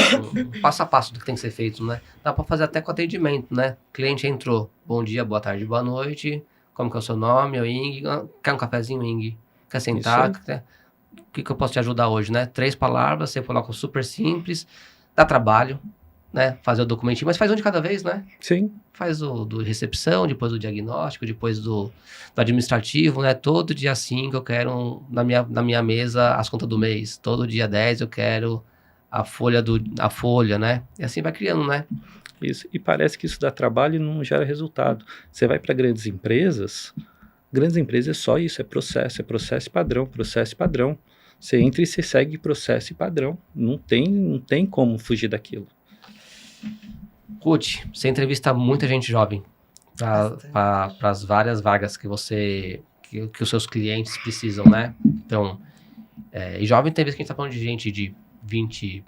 passo a passo do que tem que ser feito, né? Dá para fazer até com atendimento, né? O cliente entrou. Bom dia, boa tarde, boa noite. Como que é o seu nome? Eu, Ing. Quer um cafezinho, Ing? Quer sentar? O que eu posso te ajudar hoje, né? 3 palavras, você coloca super simples. Dá trabalho, né? Fazer o documentinho, mas faz um de cada vez, né? Sim. Faz o do recepção, depois do diagnóstico, depois do administrativo, né? Todo dia 5 eu quero na minha mesa as contas do mês. Todo dia 10 eu quero a folha, né? E assim vai criando, né? Isso. E parece que isso dá trabalho e não gera resultado. Você vai para grandes empresas é só isso, é processo e padrão, processo e padrão. Você entra e você segue processo e padrão. Não tem como fugir daquilo. Ruth, você entrevista muita gente jovem para as várias vagas que os seus clientes precisam, né? Então, e jovem tem vezes que a gente está falando de gente de 20,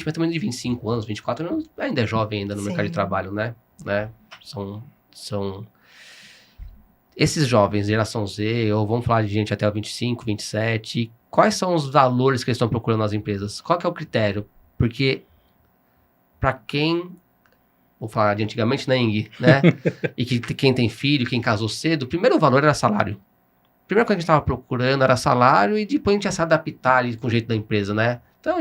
mas também de 25 anos, 24 anos, ainda é jovem ainda no mercado de trabalho, né? São esses jovens, geração Z, ou vamos falar de gente até o 25, 27, quais são os valores que eles estão procurando nas empresas? Qual que é o critério? Porque para quem, vou falar de antigamente, né, Ing, né? E quem tem filho, quem casou cedo, o primeiro valor era salário. A primeira coisa que a gente estava procurando era salário e depois a gente ia se adaptar ali com o jeito da empresa, né? Então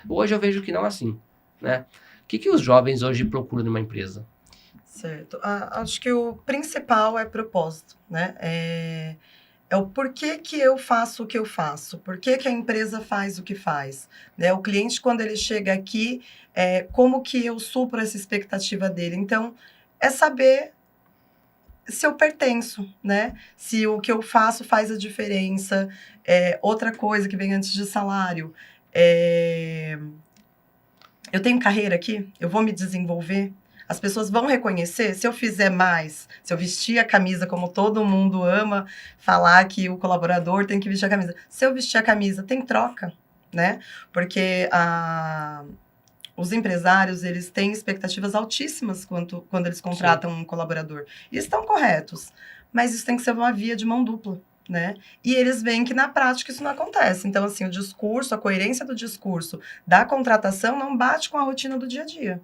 hoje eu vejo que não é assim, né? O que os jovens hoje procuram numa empresa? Certo. Acho que o principal é propósito, né? É o porquê que eu faço o que eu faço, por que a empresa faz o que faz, né? O cliente, quando ele chega aqui, como que eu supro essa expectativa dele? Então, é saber se eu pertenço, né? Se o que eu faço faz a diferença. Outra coisa que vem antes de salário, eu tenho carreira aqui, eu vou me desenvolver, as pessoas vão reconhecer se eu fizer mais, se eu vestir a camisa como todo mundo ama falar que o colaborador tem que vestir a camisa. Se eu vestir a camisa, tem troca, né? Porque os empresários, eles têm expectativas altíssimas quando eles contratam um colaborador. E estão corretos, mas isso tem que ser uma via de mão dupla, né? E eles veem que na prática isso não acontece. Então, assim, o discurso, a coerência do discurso da contratação não bate com a rotina do dia a dia.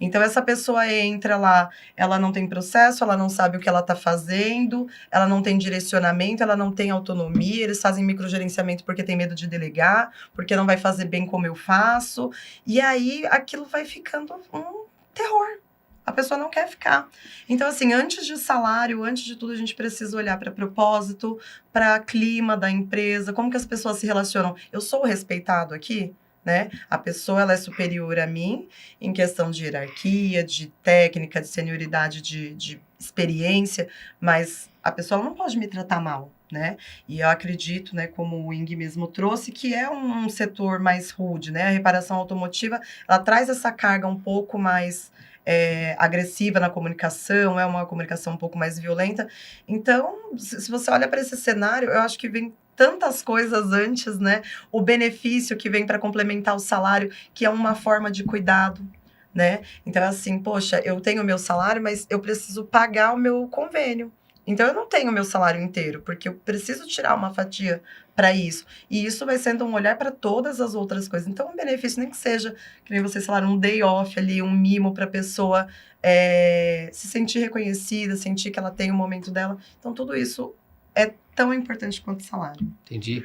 Então, essa pessoa entra lá, ela não tem processo, ela não sabe o que ela está fazendo, ela não tem direcionamento, ela não tem autonomia, eles fazem microgerenciamento porque tem medo de delegar, porque não vai fazer bem como eu faço, e aí aquilo vai ficando um terror. A pessoa não quer ficar. Então, assim, antes de salário, antes de tudo, a gente precisa olhar para propósito, para clima da empresa, como que as pessoas se relacionam. Eu sou respeitado aqui? Né? A pessoa ela é superior a mim em questão de hierarquia, de técnica, de senioridade, de experiência, mas a pessoa não pode me tratar mal, né? E eu acredito, né, como o Ing mesmo trouxe, que é um setor mais rude, né? A reparação automotiva, ela traz essa carga um pouco mais agressiva na comunicação, é uma comunicação um pouco mais violenta. Então, se você olha para esse cenário, eu acho que vem tantas coisas antes, né? O benefício que vem para complementar o salário, que é uma forma de cuidado, né? Então, assim, poxa, eu tenho o meu salário, mas eu preciso pagar o meu convênio. Então, eu não tenho o meu salário inteiro, porque eu preciso tirar uma fatia para isso. E isso vai sendo um olhar para todas as outras coisas. Então, um benefício, nem que seja, que nem vocês falaram, um day off ali, um mimo para a pessoa se sentir reconhecida, sentir que ela tem o momento dela. Então, tudo isso é tão importante quanto o salário. Entendi.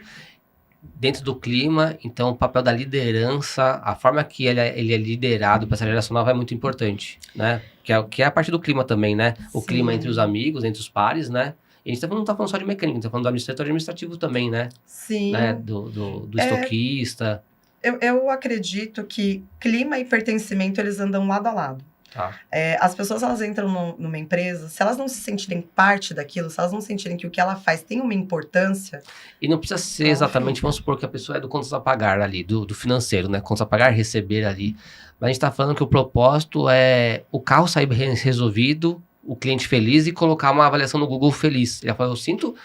Dentro do clima, então o papel da liderança, a forma que ele é liderado para essa geração nova é muito importante, né? Que é a parte do clima também, né? O Sim. clima entre os amigos, entre os pares, né? E a gente não tá falando só de mecânico, a gente tá falando do administrativo também, né? Sim. Né? Do estoquista. Eu acredito que clima e pertencimento, eles andam lado a lado. Tá. As pessoas, elas entram numa empresa, se elas não se sentirem parte daquilo, se elas não sentirem que o que ela faz tem uma importância... E não precisa ser exatamente, vamos supor que a pessoa é do contas a pagar ali, do financeiro, né? Contas a pagar, receber ali. Mas a gente tá falando que o propósito é o carro sair resolvido, o cliente feliz e colocar uma avaliação no Google feliz. Ele fala,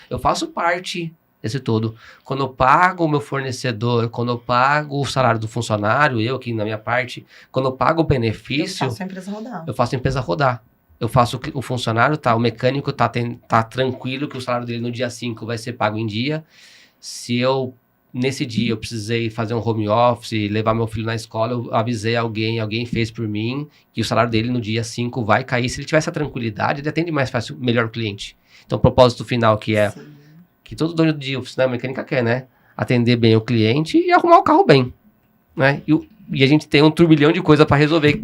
eu faço parte desse todo. Quando eu pago o meu fornecedor, quando eu pago o salário do funcionário, eu aqui na minha parte, quando eu pago o benefício... Eu faço a empresa rodar. Eu faço a empresa rodar. Eu faço o funcionário, o mecânico tá tranquilo que o salário dele no dia 5 vai ser pago em dia. Se nesse dia eu precisei fazer um home office, levar meu filho na escola, eu avisei alguém fez por mim, que o salário dele no dia 5 vai cair. Se ele tiver essa tranquilidade, ele atende mais fácil, melhor o cliente. Então, o propósito final que é... Sim. Que todo dono de oficina mecânica quer, né? Atender bem o cliente e arrumar o carro bem, né? E a gente tem um turbilhão de coisa para resolver.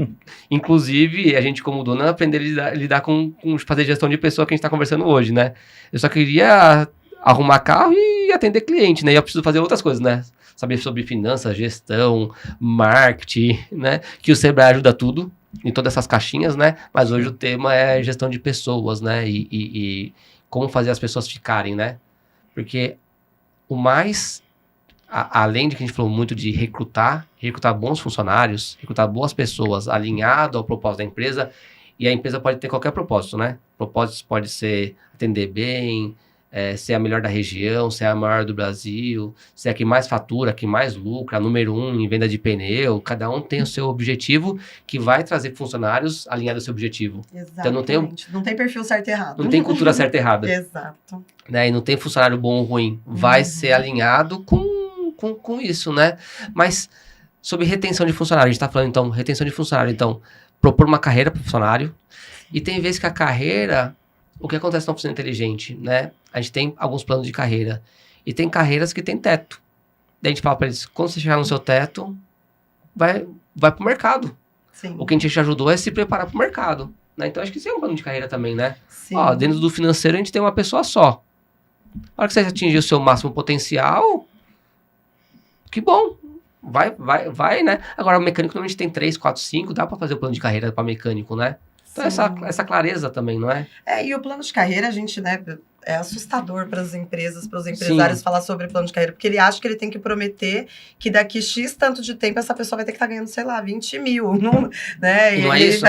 Inclusive, a gente como dono aprender a lidar com fazer gestão de pessoa que a gente está conversando hoje, né? Eu só queria arrumar carro e atender cliente, né? E eu preciso fazer outras coisas, né? Saber sobre finanças, gestão, marketing, né? Que o Sebrae ajuda tudo, em todas essas caixinhas, né? Mas hoje o tema é gestão de pessoas, né? E como fazer as pessoas ficarem, né? Porque o mais, além de que a gente falou muito de recrutar bons funcionários, recrutar boas pessoas alinhado ao propósito da empresa, e a empresa pode ter qualquer propósito, né? Propósitos pode ser atender bem, ser a melhor da região, ser a maior do Brasil, ser a que mais fatura, a que mais lucra, a número 1 em venda de pneu. Cada um tem o seu objetivo que vai trazer funcionários alinhados ao seu objetivo. Exatamente. Então não tem perfil certo e errado. Não tem cultura certa e errada. Exato. Né? E não tem funcionário bom ou ruim. Vai ser alinhado com isso, né? Mas sobre retenção de funcionário, a gente está falando então, retenção de funcionário, então, propor uma carreira para o funcionário. E tem vezes que a carreira, o que acontece na oficina inteligente, né? A gente tem alguns planos de carreira. E tem carreiras que tem teto. Daí a gente fala para eles, quando você chegar no seu teto, vai para o mercado. Sim. O que a gente te ajudou é se preparar para o mercado. Né? Então, acho que isso é um plano de carreira também, né? Sim. Ó, dentro do financeiro, a gente tem uma pessoa só. A hora que você atingir o seu máximo potencial, que bom. Vai, né? Agora, o mecânico normalmente tem 3, 4, 5, dá para fazer o plano de carreira para mecânico, né? Então, essa clareza também, não é? E o plano de carreira, a gente, né, é assustador para as empresas, para os empresários falar sobre plano de carreira, porque ele acha que ele tem que prometer que daqui X tanto de tempo essa pessoa vai ter que estar ganhando, sei lá, 20 mil, né? E não é isso?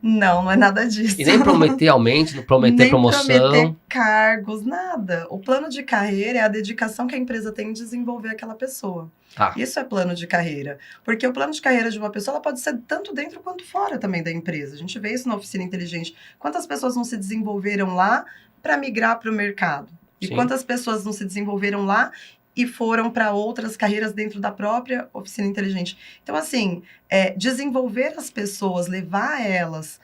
Não é nada disso. E nem prometer aumento, não prometer nem promoção. prometer cargos, nada. O plano de carreira é a dedicação que a empresa tem em desenvolver aquela pessoa. Tá. Isso é plano de carreira. Porque o plano de carreira de uma pessoa ela pode ser tanto dentro quanto fora também da empresa. A gente vê isso na Oficina Inteligente. Quantas pessoas não se desenvolveram lá para migrar para o mercado? E Sim. quantas pessoas não se desenvolveram lá e foram para outras carreiras dentro da própria Oficina Inteligente? Então, assim, desenvolver as pessoas, levar elas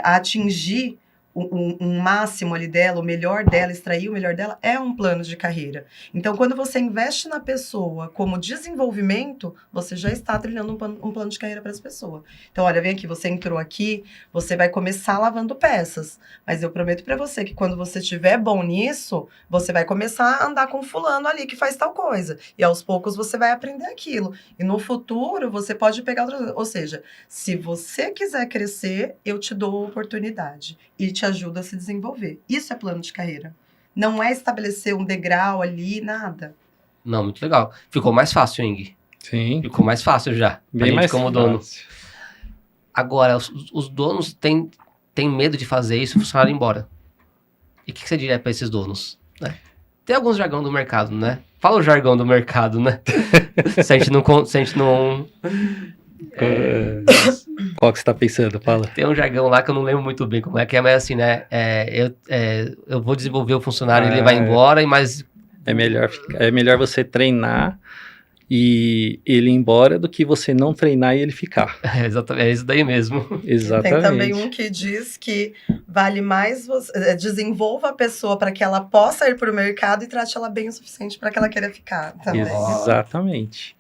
a atingir um máximo ali dela, o melhor dela, extrair o melhor dela, é um plano de carreira. Então, quando você investe na pessoa como desenvolvimento, você já está trilhando um plano de carreira para essa pessoa. Então, olha, vem aqui, você entrou aqui, você vai começar lavando peças, mas eu prometo para você que quando você estiver bom nisso, você vai começar a andar com fulano ali que faz tal coisa. E aos poucos você vai aprender aquilo. E no futuro, você pode pegar outra coisa. Ou seja, se você quiser crescer, eu te dou a oportunidade e te ajuda a se desenvolver. Isso é plano de carreira. Não é estabelecer um degrau ali, nada. Não, muito legal. Ficou mais fácil, Ing. Sim. Ficou mais fácil já. Bem mais como fácil. dono. Agora, os donos têm medo de fazer isso e o funcionário ir embora. E o que você diria para esses donos? Né? Tem alguns jargão do mercado, né? Fala o jargão do mercado, né? se a gente não Qual que você tá pensando? Fala. Tem um jargão lá que eu não lembro muito bem como é que é, mas assim, né? Eu vou desenvolver o funcionário e ele vai embora, mas... É melhor você treinar e ele ir embora do que você não treinar e ele ficar. Exatamente, é isso daí mesmo. Exatamente. Tem também um que diz que vale mais você desenvolva a pessoa para que ela possa ir para o mercado e trate ela bem o suficiente para que ela queira ficar também. Exatamente.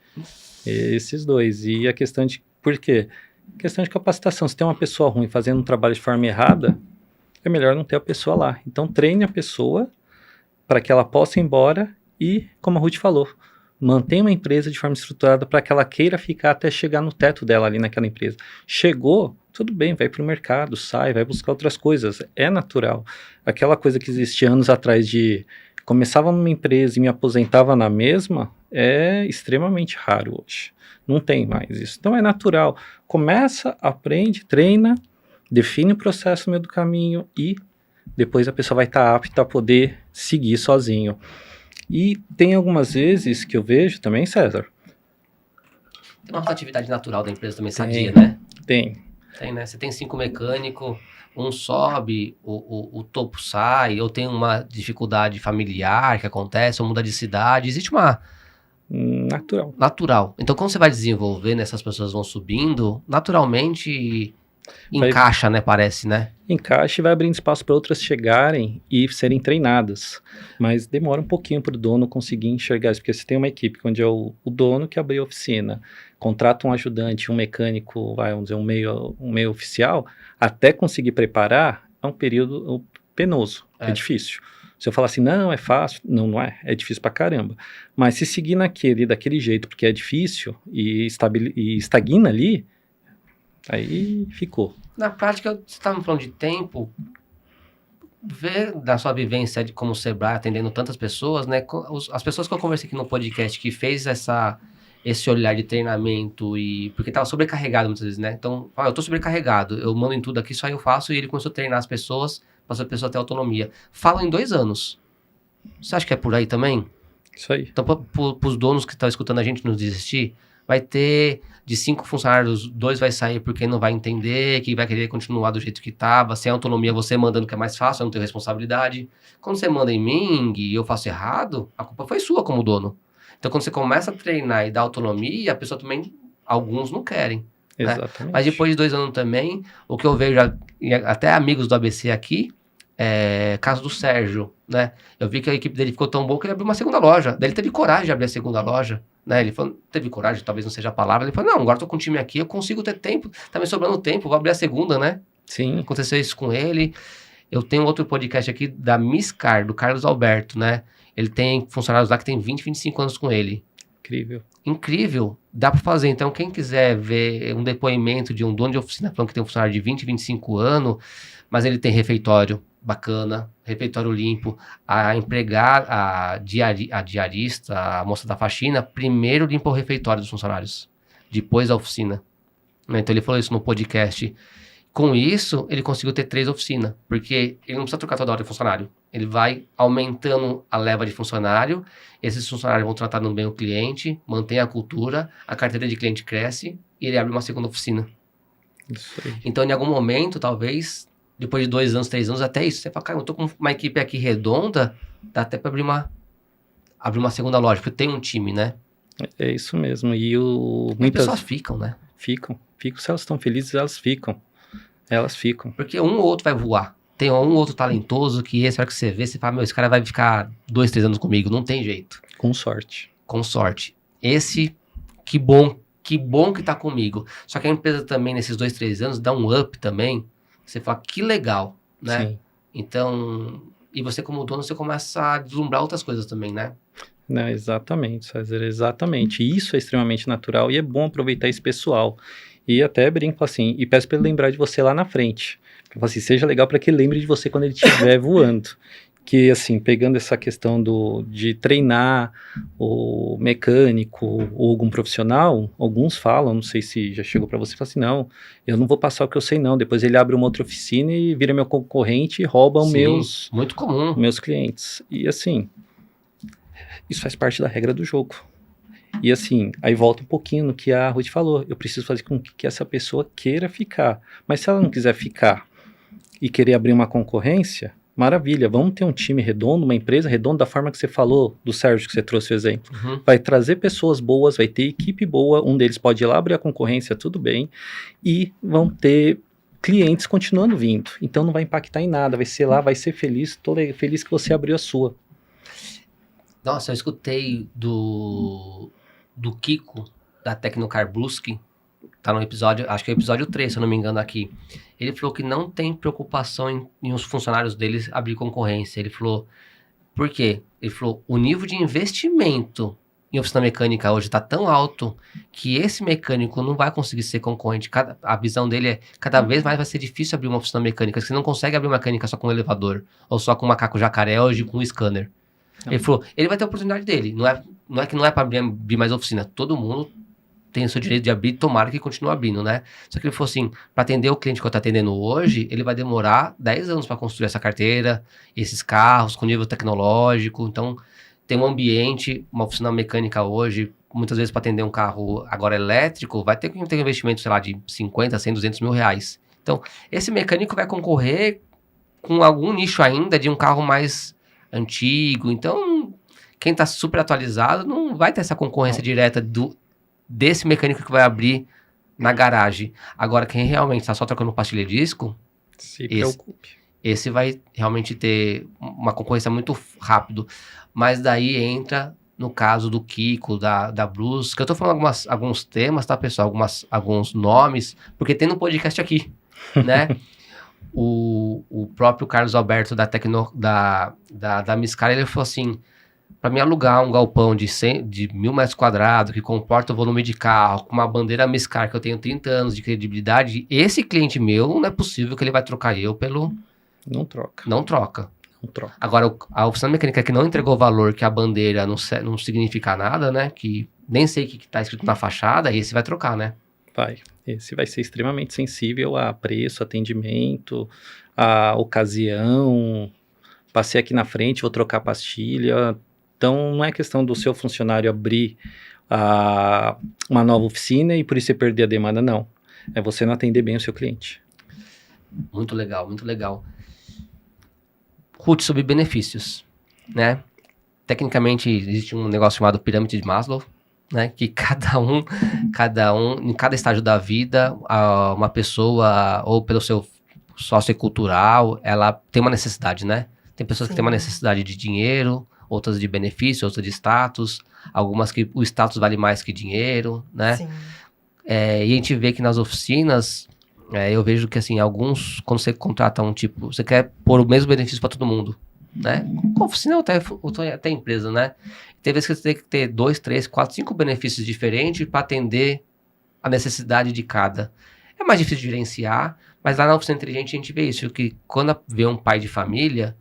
Esses dois. E a questão de... Por quê? A questão de capacitação. Se tem uma pessoa ruim fazendo um trabalho de forma errada, é melhor não ter a pessoa lá. Então, treine a pessoa para que ela possa ir embora e, como a Ruth falou, mantenha uma empresa de forma estruturada para que ela queira ficar até chegar no teto dela ali naquela empresa. Chegou, tudo bem, vai para o mercado, sai, vai buscar outras coisas. É natural. Aquela coisa que existia anos atrás de começava numa empresa e me aposentava na mesma, é extremamente raro hoje. Não tem mais isso. Então é natural. Começa, aprende, treina, define o processo no meio do caminho e depois a pessoa vai estar apta a poder seguir sozinho. E tem algumas vezes que eu vejo também, César. Tem uma rotatividade natural da empresa também, sadia, né? Tem, né? Você tem 5 mecânicos, um sobe, o topo sai, ou tem uma dificuldade familiar que acontece, ou muda de cidade. Existe uma... Natural. Então, quando você vai desenvolvendo, essas pessoas vão subindo, naturalmente encaixa, né? Parece, né? Encaixa e vai abrindo espaço para outras chegarem e serem treinadas. Mas demora um pouquinho para o dono conseguir enxergar isso, porque você tem uma equipe onde é o dono que abriu a oficina, contrata um ajudante, um mecânico, vamos dizer, um meio oficial, até conseguir preparar, é um período penoso, é difícil. Se eu falar assim, não, é fácil, não é difícil pra caramba. Mas se seguir daquele jeito, porque é difícil e estagna ali, aí ficou. Na prática, você estava falando de tempo, ver da sua vivência de como o Sebrae atendendo tantas pessoas, né? As pessoas que eu conversei aqui no podcast que fez esse olhar de treinamento e... Porque estava sobrecarregado muitas vezes, né? Então, eu estou sobrecarregado, eu mando em tudo aqui, só eu faço, e ele começou a treinar as pessoas, para a pessoa ter autonomia. Falam em 2 anos. Você acha que é por aí também? Isso aí. Então, para os donos que estão escutando a gente não desistir, vai ter de 5 funcionários, 2 vai sair porque não vai entender, que vai querer continuar do jeito que estava, sem autonomia, você mandando que é mais fácil, eu não tenho responsabilidade. Quando você manda em mim e eu faço errado, a culpa foi sua como dono. Então, quando você começa a treinar e dar autonomia, a pessoa também, alguns não querem. Exatamente. Né? Mas depois de 2 anos também, o que eu vejo, até amigos do ABC aqui, caso do Sérgio, né? Eu vi que a equipe dele ficou tão boa que ele abriu uma segunda loja. Daí ele teve coragem de abrir a segunda loja, né? Ele falou, teve coragem, talvez não seja a palavra. Ele falou, não, agora tô com o time aqui, eu consigo ter tempo, tá me sobrando tempo, vou abrir a segunda, né? Sim. Aconteceu isso com ele. Eu tenho outro podcast aqui da Miscar, do Carlos Alberto, né? Ele tem funcionários lá que tem 20, 25 anos com ele. Incrível. incrível, dá para fazer. Então, quem quiser ver um depoimento de um dono de oficina falando que tem um funcionário de 20, 25 anos, mas ele tem refeitório bacana, refeitório limpo, a empregada, a diarista, a moça da faxina, primeiro limpa o refeitório dos funcionários, depois a oficina. Então, ele falou isso no podcast. Com isso, ele conseguiu ter 3 oficinas, porque ele não precisa trocar toda hora de funcionário. Ele vai aumentando a leva de funcionário, esses funcionários vão tratando bem o cliente, mantém a cultura, a carteira de cliente cresce e ele abre uma segunda oficina. Isso aí. Então, em algum momento, talvez, depois de 2 anos, 3 anos, até isso, você fala, cara, eu tô com uma equipe aqui redonda, dá até para abrir uma segunda loja, porque tem um time, né? É isso mesmo. E As muitas pessoas ficam, né? ficam. Se elas estão felizes, elas ficam. Elas ficam. Porque um ou outro vai voar. Tem um ou outro talentoso que esse, a hora que você vê, você fala, meu, esse cara vai ficar 2, 3 anos comigo. Não tem jeito. Com sorte. Com sorte. Esse, que bom que tá comigo. Só que a empresa também, nesses 2, 3 anos, dá um up também. Você fala, que legal, né? Sim. Então, e você como dono, você começa a deslumbrar outras coisas também, né? Não, exatamente, César, exatamente. E isso é extremamente natural e é bom aproveitar esse pessoal. E até brinco assim, e peço para ele lembrar de você lá na frente. Eu falo assim, seja legal para que ele lembre de você quando ele estiver voando. Que, assim, pegando essa questão de treinar o mecânico ou algum profissional, alguns falam, não sei se já chegou para você, fala assim, não, eu não vou passar o que eu sei não, depois ele abre uma outra oficina e vira meu concorrente e rouba os Sim, muito comum. meus clientes. E, assim, isso faz parte da regra do jogo. E, assim, aí volta um pouquinho no que a Ruth falou, eu preciso fazer com que essa pessoa queira ficar. Mas se ela não quiser ficar e querer abrir uma concorrência, maravilha, vamos ter um time redondo, uma empresa redonda, da forma que você falou, do Sérgio, que você trouxe o exemplo. Uhum. Vai trazer pessoas boas, vai ter equipe boa, um deles pode ir lá abrir a concorrência, tudo bem, e vão ter clientes continuando vindo. Então não vai impactar em nada, vai ser lá, vai ser feliz, tô feliz que você abriu a sua. Nossa, eu escutei do Kiko, da Tecnocar Brusque, tá no episódio, acho que é o episódio 3, se eu não me engano aqui. Ele falou que não tem preocupação em os funcionários deles abrir concorrência. Ele falou, por quê? Ele falou, o nível de investimento em oficina mecânica hoje está tão alto que esse mecânico não vai conseguir ser concorrente. A visão dele é, cada vez mais vai ser difícil abrir uma oficina mecânica. Você não consegue abrir uma mecânica só com um elevador, ou só com um macaco jacaré, ou com um scanner. Não. Ele falou, ele vai ter a oportunidade dele. Não é que não é para abrir mais oficina. Todo mundo tem o seu direito de abrir, tomara que continue abrindo, né? Só que ele falou assim, para atender o cliente que eu tô atendendo hoje, ele vai demorar 10 anos para construir essa carteira, esses carros com nível tecnológico. Então, tem um ambiente, uma oficina mecânica hoje, muitas vezes para atender um carro agora elétrico, vai ter que ter um investimento, sei lá, de 50, 100, 200 mil reais. Então, esse mecânico vai concorrer com algum nicho ainda de um carro mais antigo. Então, quem tá super atualizado não vai ter essa concorrência direta desse mecânico que vai abrir na garagem. Agora, quem realmente está só trocando pastilha de disco, Se preocupe. esse vai realmente ter uma concorrência muito rápido. Mas daí entra, no caso do Kiko, da Bruce, que eu tô falando alguns temas, tá, pessoal? Alguns nomes, porque tem no podcast aqui, né? O próprio Carlos Alberto da Miscar, ele falou assim, para me alugar um galpão de 1.000 metros quadrados, que comporta o volume de carro, com uma bandeira Miscar, que eu tenho 30 anos de credibilidade, esse cliente meu, não é possível que ele vai trocar eu pelo... Não troca. Não troca. Não troca. Agora, a oficina mecânica que não entregou valor, que a bandeira não significa nada, né? Que nem sei o que tá escrito na fachada, esse vai trocar, né? Vai. Esse vai ser extremamente sensível a preço, atendimento, a ocasião. Passei aqui na frente, vou trocar pastilha. Então, não é questão do seu funcionário abrir uma nova oficina e por isso você perder a demanda, não. É você não atender bem o seu cliente. Muito legal, muito legal. Ruth, sobre benefícios, né? Tecnicamente, existe um negócio chamado pirâmide de Maslow, né? Que cada um, em cada estágio da vida, uma pessoa, ou pelo seu sociocultural, ela tem uma necessidade, né? Tem pessoas que têm uma necessidade de dinheiro, outras de benefício, outras de status, algumas que o status vale mais que dinheiro, né? Sim. E a gente vê que nas oficinas, eu vejo que assim, alguns, quando você contrata um tipo, você quer pôr o mesmo benefício para todo mundo. né? Oficina ou até empresa, né? Tem vezes que você tem que ter 2, 3, 4, 5 benefícios diferentes para atender a necessidade de cada. É mais difícil de gerenciar, mas lá na oficina inteligente a gente vê isso, que quando vê um pai de família,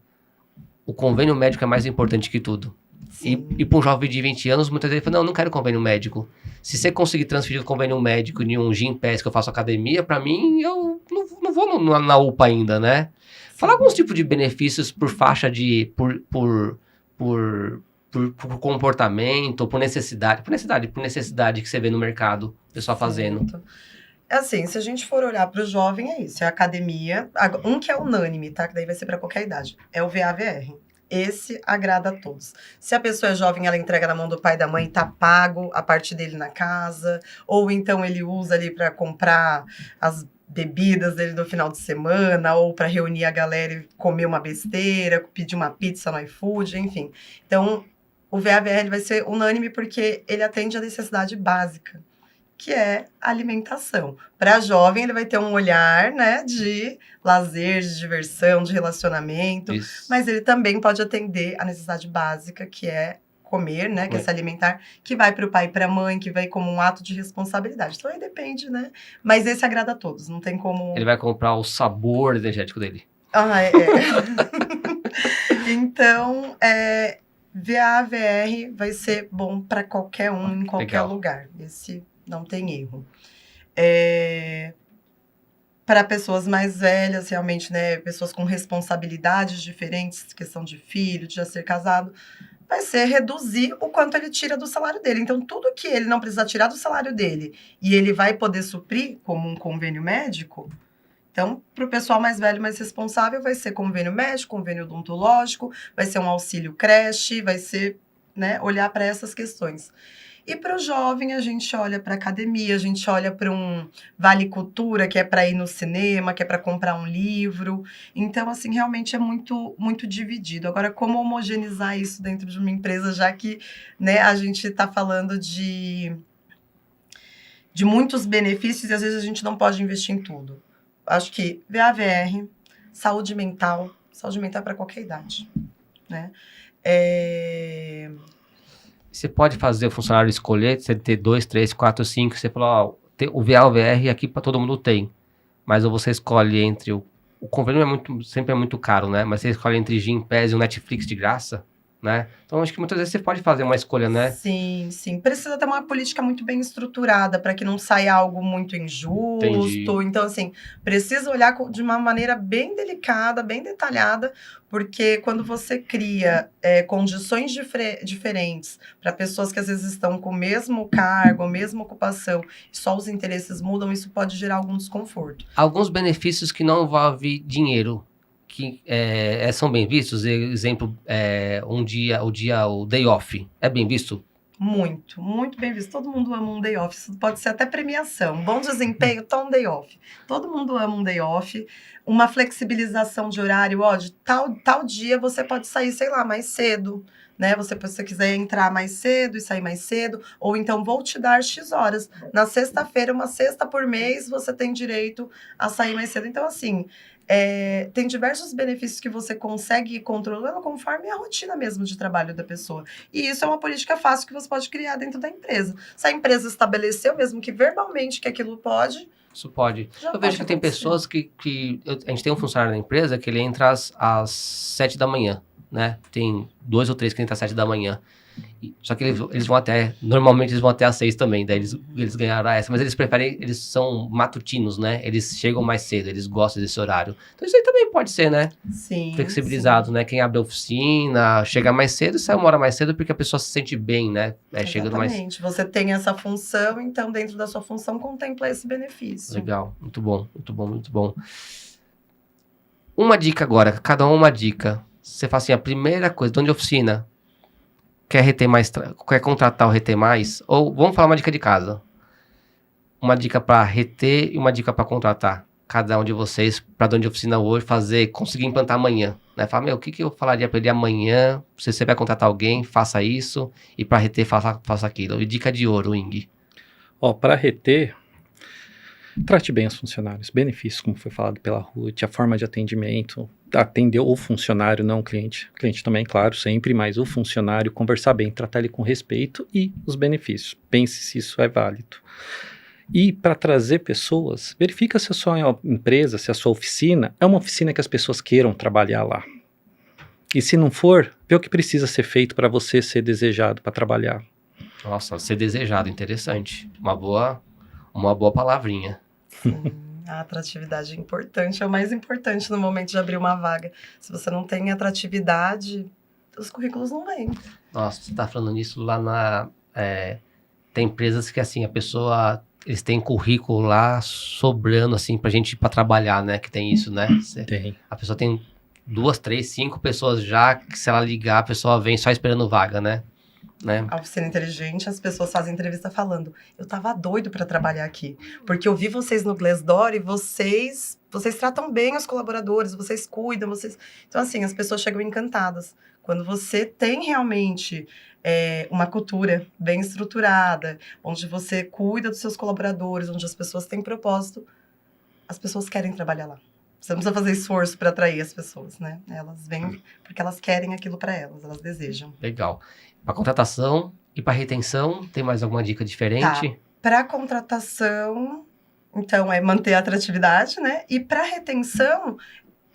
o convênio médico é mais importante que tudo. E para um jovem de 20 anos, muitas vezes ele fala, não quero convênio médico. Se você conseguir transferir o convênio médico em um Gympass que eu faço academia, para mim, eu não vou na UPA ainda, né? Fala alguns tipos de benefícios por faixa de... por comportamento, por necessidade que você vê no mercado, o pessoal fazendo. Assim, se a gente for olhar para o jovem, é isso, é a academia. Um que é unânime, tá? Que daí vai ser para qualquer idade. É o VAVR. Esse agrada a todos. Se a pessoa é jovem, ela entrega na mão do pai e da mãe, tá pago a parte dele na casa. Ou então ele usa ali para comprar as bebidas dele no final de semana, ou para reunir a galera e comer uma besteira, pedir uma pizza no iFood, enfim. Então, o VAVR vai ser unânime porque ele atende a necessidade básica, que é alimentação. Para jovem, ele vai ter um olhar, né, de lazer, de diversão, de relacionamento, mas ele também pode atender a necessidade básica, que é comer, né, que é se alimentar, que vai para o pai e para a mãe, que vai como um ato de responsabilidade. Então aí depende, né? Mas esse agrada a todos, não tem como... Ele vai comprar o sabor energético dele. Então, VAVR vai ser bom para qualquer um, em qualquer lugar. Esse não tem erro. Para pessoas mais velhas, realmente, né, pessoas com responsabilidades diferentes, questão de filho, de já ser casado, vai ser reduzir o quanto ele tira do salário dele. Então, tudo que ele não precisar tirar do salário dele e ele vai poder suprir como um convênio médico, então, para o pessoal mais velho, mais responsável, vai ser convênio médico, convênio odontológico, vai ser um auxílio creche, vai ser, né, olhar para essas questões. E para o jovem, a gente olha para academia, a gente olha para um Vale Cultura, que é para ir no cinema, que é para comprar um livro. Então, assim, realmente é muito, muito dividido. Agora, como homogeneizar isso dentro de uma empresa, já que, né, a gente está falando de muitos benefícios e às vezes a gente não pode investir em tudo. Acho que VAVR, saúde mental para qualquer idade, né? Você pode fazer o funcionário escolher, você ter 2, 3, 4, 5, você fala, ó, o VAVR aqui para todo mundo tem, mas você escolhe entre o convênio sempre é muito caro, né? Mas você escolhe entre Gympass e o Netflix de graça, né? Então acho que muitas vezes você pode fazer uma escolha, né? Sim, sim. Precisa ter uma política muito bem estruturada para que não saia algo muito injusto. Entendi. Então, assim, precisa olhar de uma maneira bem delicada, bem detalhada, porque quando você cria condições diferentes para pessoas que às vezes estão com o mesmo cargo, a mesma ocupação, e só os interesses mudam, isso pode gerar algum desconforto. Alguns benefícios que não envolvem dinheiro, que são bem vistos, exemplo, o day off, é bem visto? Muito, muito bem visto. Todo mundo ama um day off, isso pode ser até premiação. Bom desempenho, tá um day off. Todo mundo ama um day off. Uma flexibilização de horário, de tal dia você pode sair, sei lá, mais cedo, né? Se você quiser entrar mais cedo e sair mais cedo, ou então vou te dar X horas. Na sexta-feira, uma sexta por mês, você tem direito a sair mais cedo. Então, assim, tem diversos benefícios que você consegue ir controlando conforme a rotina mesmo de trabalho da pessoa. E isso é uma política fácil que você pode criar dentro da empresa. Se a empresa estabeleceu, mesmo que verbalmente, que aquilo pode... Isso pode. Eu vejo que tem pessoas que a gente tem um funcionário na empresa que ele entra às 7 da manhã, né? Tem 2 ou 3 que entram às 7 da manhã. Só que eles vão normalmente eles vão até às 6 também, daí eles ganharam essa, mas eles são matutinos, né? Eles chegam mais cedo, eles gostam desse horário. Então isso aí também pode ser, né? Sim. Flexibilizado, sim. Né? Quem abre a oficina, chega mais cedo e sai 1 hora mais cedo porque a pessoa se sente bem, né? Chegando mais... Exatamente. Você tem essa função, então dentro da sua função contempla esse benefício. Legal, muito bom, muito bom, muito bom. Uma dica agora, cada uma dica. Você fala assim, a primeira coisa, dono de oficina, quer reter mais, quer contratar ou reter mais, ou vamos falar uma dica de casa. Uma dica para reter e uma dica para contratar. Cada um de vocês, para dono de oficina hoje, conseguir implantar amanhã. Né? Fala, o que eu falaria para ele amanhã? Se você vai contratar alguém, faça isso. E para reter, faça aquilo. E dica de ouro, Ing. Para reter, Trate bem os funcionários, benefícios, como foi falado pela Ruth, a forma de atendimento, atender o funcionário, não o cliente. O cliente também, claro, sempre, mas o funcionário, conversar bem, tratar ele com respeito e os benefícios. Pense se isso é válido. E para trazer pessoas, verifica se a sua empresa, se a sua oficina é uma oficina que as pessoas queiram trabalhar lá. E se não for, vê o que precisa ser feito para você ser desejado para trabalhar. Nossa, ser desejado, interessante. Uma boa palavrinha. Sim, a atratividade é importante, é o mais importante no momento de abrir uma vaga. Se você não tem atratividade, os currículos não vêm. Nossa, você tá falando nisso lá na... tem empresas que, assim, eles têm currículo lá sobrando, assim, pra gente ir pra trabalhar, né? Que tem isso, né? Tem. A pessoa tem 2, 3, 5 pessoas já, que se ela ligar, a pessoa vem só esperando vaga, né? A oficina inteligente, as pessoas fazem entrevista falando, eu tava doido para trabalhar aqui, porque eu vi vocês no Glassdoor e vocês tratam bem os colaboradores, vocês cuidam, Então, assim, as pessoas chegam encantadas. Quando você tem realmente uma cultura bem estruturada, onde você cuida dos seus colaboradores, onde as pessoas têm propósito, as pessoas querem trabalhar lá. Você não precisa fazer esforço para atrair as pessoas, né? Elas vêm porque elas querem aquilo para elas desejam. Legal. Para contratação e para retenção, tem mais alguma dica diferente? Tá. Para contratação, então, é manter a atratividade, né? E para retenção,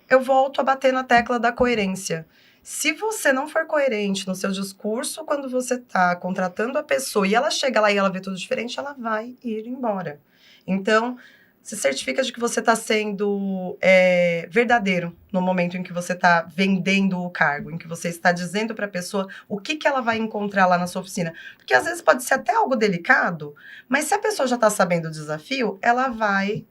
eu volto a bater na tecla da coerência. Se você não for coerente no seu discurso, quando você está contratando a pessoa e ela chega lá e ela vê tudo diferente, ela vai ir embora. Então, se certifica de que você está sendo verdadeiro no momento em que você está vendendo o cargo, em que você está dizendo para a pessoa o que ela vai encontrar lá na sua oficina. Porque às vezes pode ser até algo delicado, mas se a pessoa já está sabendo o desafio, ela vai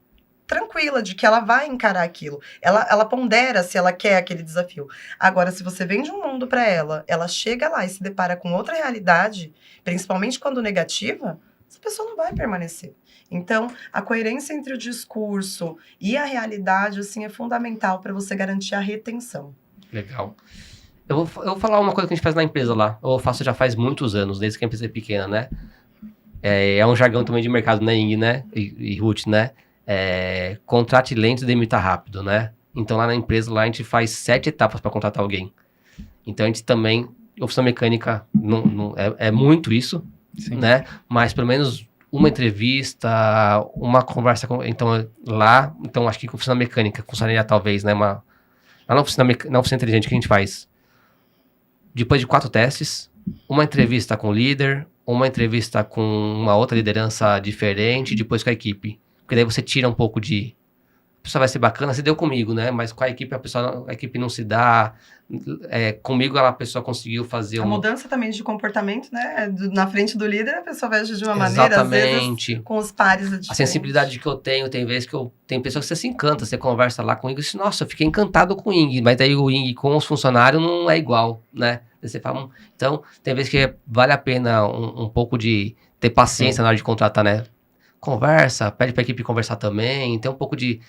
tranquila de que ela vai encarar aquilo. Ela pondera se ela quer aquele desafio. Agora, se você vende um mundo para ela chega lá e se depara com outra realidade, principalmente quando negativa, essa pessoa não vai permanecer. Então, a coerência entre o discurso e a realidade, assim, é fundamental para você garantir a retenção. Legal. Eu vou falar uma coisa que a gente faz na empresa lá. Eu faço já faz muitos anos, desde que a empresa é pequena, né? É um jargão também de mercado, né, Ing, né? E Ruth, né? Contrate lento e demita rápido, né? Então, lá na empresa, lá a gente faz 7 etapas para contratar alguém. Então, a gente também... Oficina mecânica é muito isso, Sim. né? Mas, pelo menos... uma entrevista, uma conversa então acho que com oficina mecânica funcionaria talvez, né, lá na oficina inteligente que a gente faz, depois de 4 testes, uma entrevista com o líder, uma entrevista com uma outra liderança diferente, depois com a equipe, porque daí você tira um pouco de, a pessoa vai ser bacana, se deu comigo, né, mas com a equipe, a equipe não se dá, comigo a pessoa conseguiu fazer a mudança também de comportamento, né? Na frente do líder, a pessoa vai agir de uma maneira, às vezes, com os pares é diferente. A sensibilidade que eu tenho, tem vezes que tem pessoas que você se encanta, você conversa lá com o Ing e diz, nossa, eu fiquei encantado com o Ing, mas daí o Ing com os funcionários não é igual, né? Você fala, então, tem vezes que vale a pena um pouco de ter paciência na hora de contratar, né? Conversa, pede pra equipe conversar também, tem um pouco de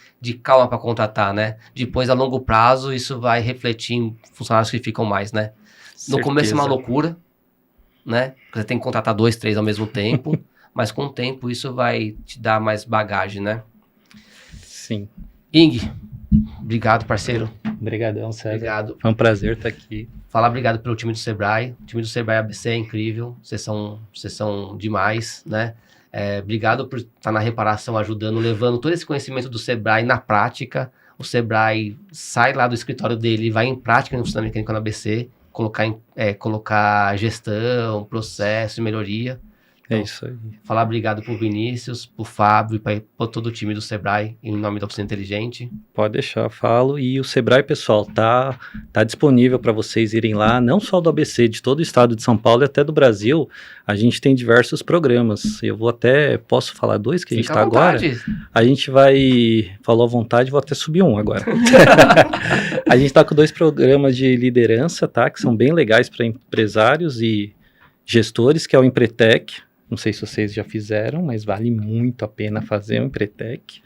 calma para contratar, né? Depois, a longo prazo, isso vai refletir em funcionários que ficam mais, né? No começo é uma loucura, né? Porque você tem que contratar 2, 3 ao mesmo tempo, mas com o tempo isso vai te dar mais bagagem, né? Sim. Ing, obrigado, parceiro. Obrigadão, César. Obrigado. Foi um prazer estar aqui. Falar obrigado pelo time do Sebrae. O time do Sebrae ABC é incrível, vocês são demais, né? Obrigado por estar na reparação, ajudando, levando todo esse conhecimento do Sebrae na prática. O Sebrae sai lá do escritório dele e vai em prática no oficina mecânica na ABC, colocar gestão, processo e melhoria. Então, isso aí. Falar obrigado pro Vinícius, pro Fábio e para todo o time do Sebrae, em nome da Oficina Inteligente. Pode deixar, falo. E o Sebrae, pessoal, tá disponível para vocês irem lá, não só do ABC, de todo o estado de São Paulo e até do Brasil. A gente tem diversos programas. Posso falar 2 que a gente está agora? A gente falou à vontade, vou até subir um agora. A gente está com 2 programas de liderança, tá? Que são bem legais para empresários e gestores, que é o Empretec. Não sei se vocês já fizeram, mas vale muito a pena fazer o Empretec.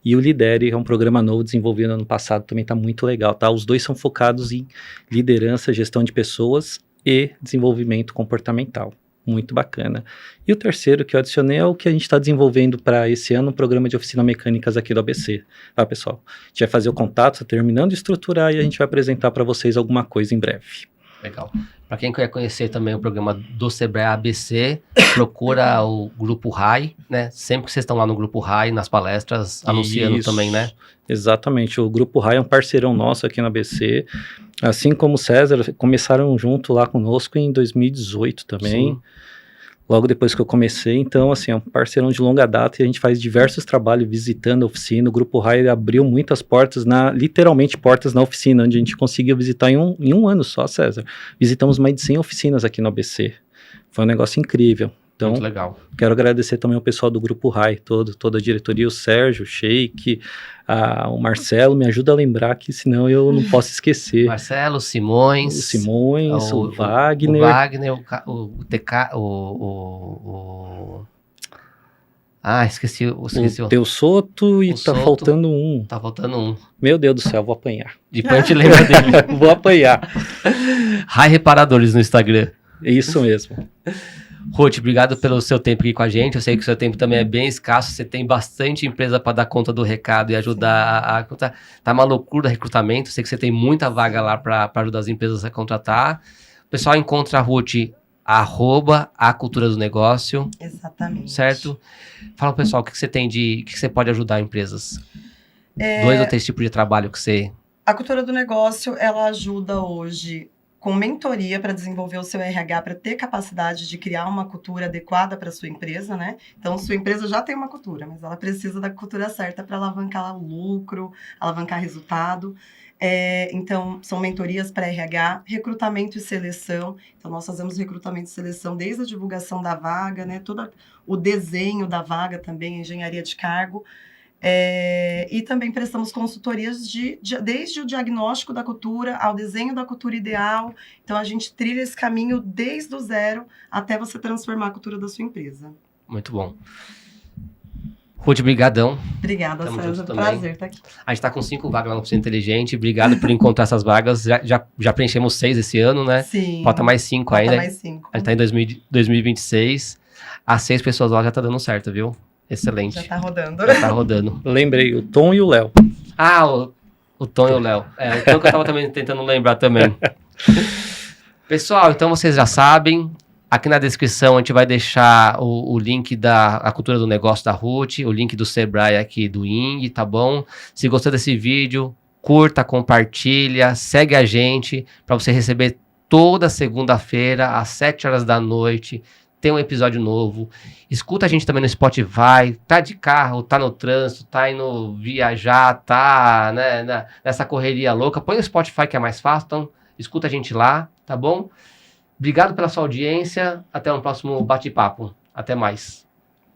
E o Lidere, é um programa novo desenvolvido ano passado, também está muito legal, tá? Os 2 são focados em liderança, gestão de pessoas e desenvolvimento comportamental. muito bacana. E o terceiro que eu adicionei é o que a gente está desenvolvendo para esse ano, um programa de oficina mecânicas aqui do ABC, tá, pessoal? A gente vai fazer o contato, tá terminando de estruturar e a gente vai apresentar para vocês alguma coisa em breve. Legal. Para quem quer conhecer também o programa do Sebrae ABC, procura o Grupo RAI, né? Sempre que vocês estão lá no Grupo RAI, nas palestras, anunciando Isso, também, né? Exatamente. O Grupo RAI é um parceirão nosso aqui na ABC. Assim como o César, começaram junto lá conosco em 2018 também. Sim. Logo depois que eu comecei, então, assim, é um parceirão de longa data e a gente faz diversos trabalhos visitando a oficina. O Grupo RAI abriu muitas portas, literalmente portas na oficina, onde a gente conseguiu visitar em um ano só, César. Visitamos mais de 100 oficinas aqui no ABC. Foi um negócio incrível. Então, Muito legal. quero agradecer também ao pessoal do Grupo RAI, toda a diretoria, o Sérgio, o Sheik, o Marcelo, me ajuda a lembrar que senão eu não posso esquecer. Marcelo, Simões. O Simões, o Wagner. O Wagner, o TK, esqueci O o... Teu Soto e O tá Soto. faltando um. Tá faltando um. Meu Deus do céu, vou apanhar. Depois a gente lembra dele. Vou apanhar. RAI Reparadores no Instagram. É isso mesmo. Ruth, obrigado pelo seu tempo aqui com a gente. Eu sei que o seu tempo também é bem escasso. Você tem bastante empresa para dar conta do recado e ajudar Tá uma loucura o recrutamento. Eu sei que você tem muita vaga lá para ajudar as empresas a contratar. O pessoal encontra a Ruth @a cultura do negócio. Exatamente. Certo? Fala pro pessoal o que você tem que você pode ajudar empresas. 2 ou 3 tipos de trabalho que você... A cultura do negócio, ela ajuda hoje com mentoria para desenvolver o seu RH, para ter capacidade de criar uma cultura adequada para sua empresa, né? Então, sua empresa já tem uma cultura, mas ela precisa da cultura certa para alavancar o lucro, alavancar resultado. Então, são mentorias para RH, recrutamento e seleção. Então, nós fazemos recrutamento e seleção desde a divulgação da vaga, né? Todo o desenho da vaga também, engenharia de cargo. E também prestamos consultorias desde o diagnóstico da cultura ao desenho da cultura ideal. Então, a gente trilha esse caminho desde o zero até você transformar a cultura da sua empresa. Muito bom. Ruth, brigadão. Obrigada, Tamo César. junto também. Prazer estar aqui. A gente tá com 5 vagas lá no Oficina Inteligente. Obrigado por encontrar essas vagas. Já preenchemos 6 esse ano, né? Sim. Falta mais 5 Falta ainda. mais 5. A gente tá em 2026. As 6 pessoas lá já tá dando certo, viu? Excelente. Já tá rodando. Já tá rodando. Lembrei, o Tom e o Léo. O Tom e o Léo. O Tom que eu tava também tentando lembrar também. Pessoal, então vocês já sabem. Aqui na descrição a gente vai deixar o link da cultura do negócio da Ruth, o link do Sebrae aqui do ING, tá bom? Se gostou desse vídeo, curta, compartilha, segue a gente para você receber toda segunda-feira às 7 horas da noite. Tem um episódio novo. Escuta a gente também no Spotify. Tá de carro, tá no trânsito, tá indo viajar, tá, né, nessa correria louca. Põe no Spotify que é mais fácil, então escuta a gente lá, tá bom? Obrigado pela sua audiência. Até um próximo bate-papo. Até mais.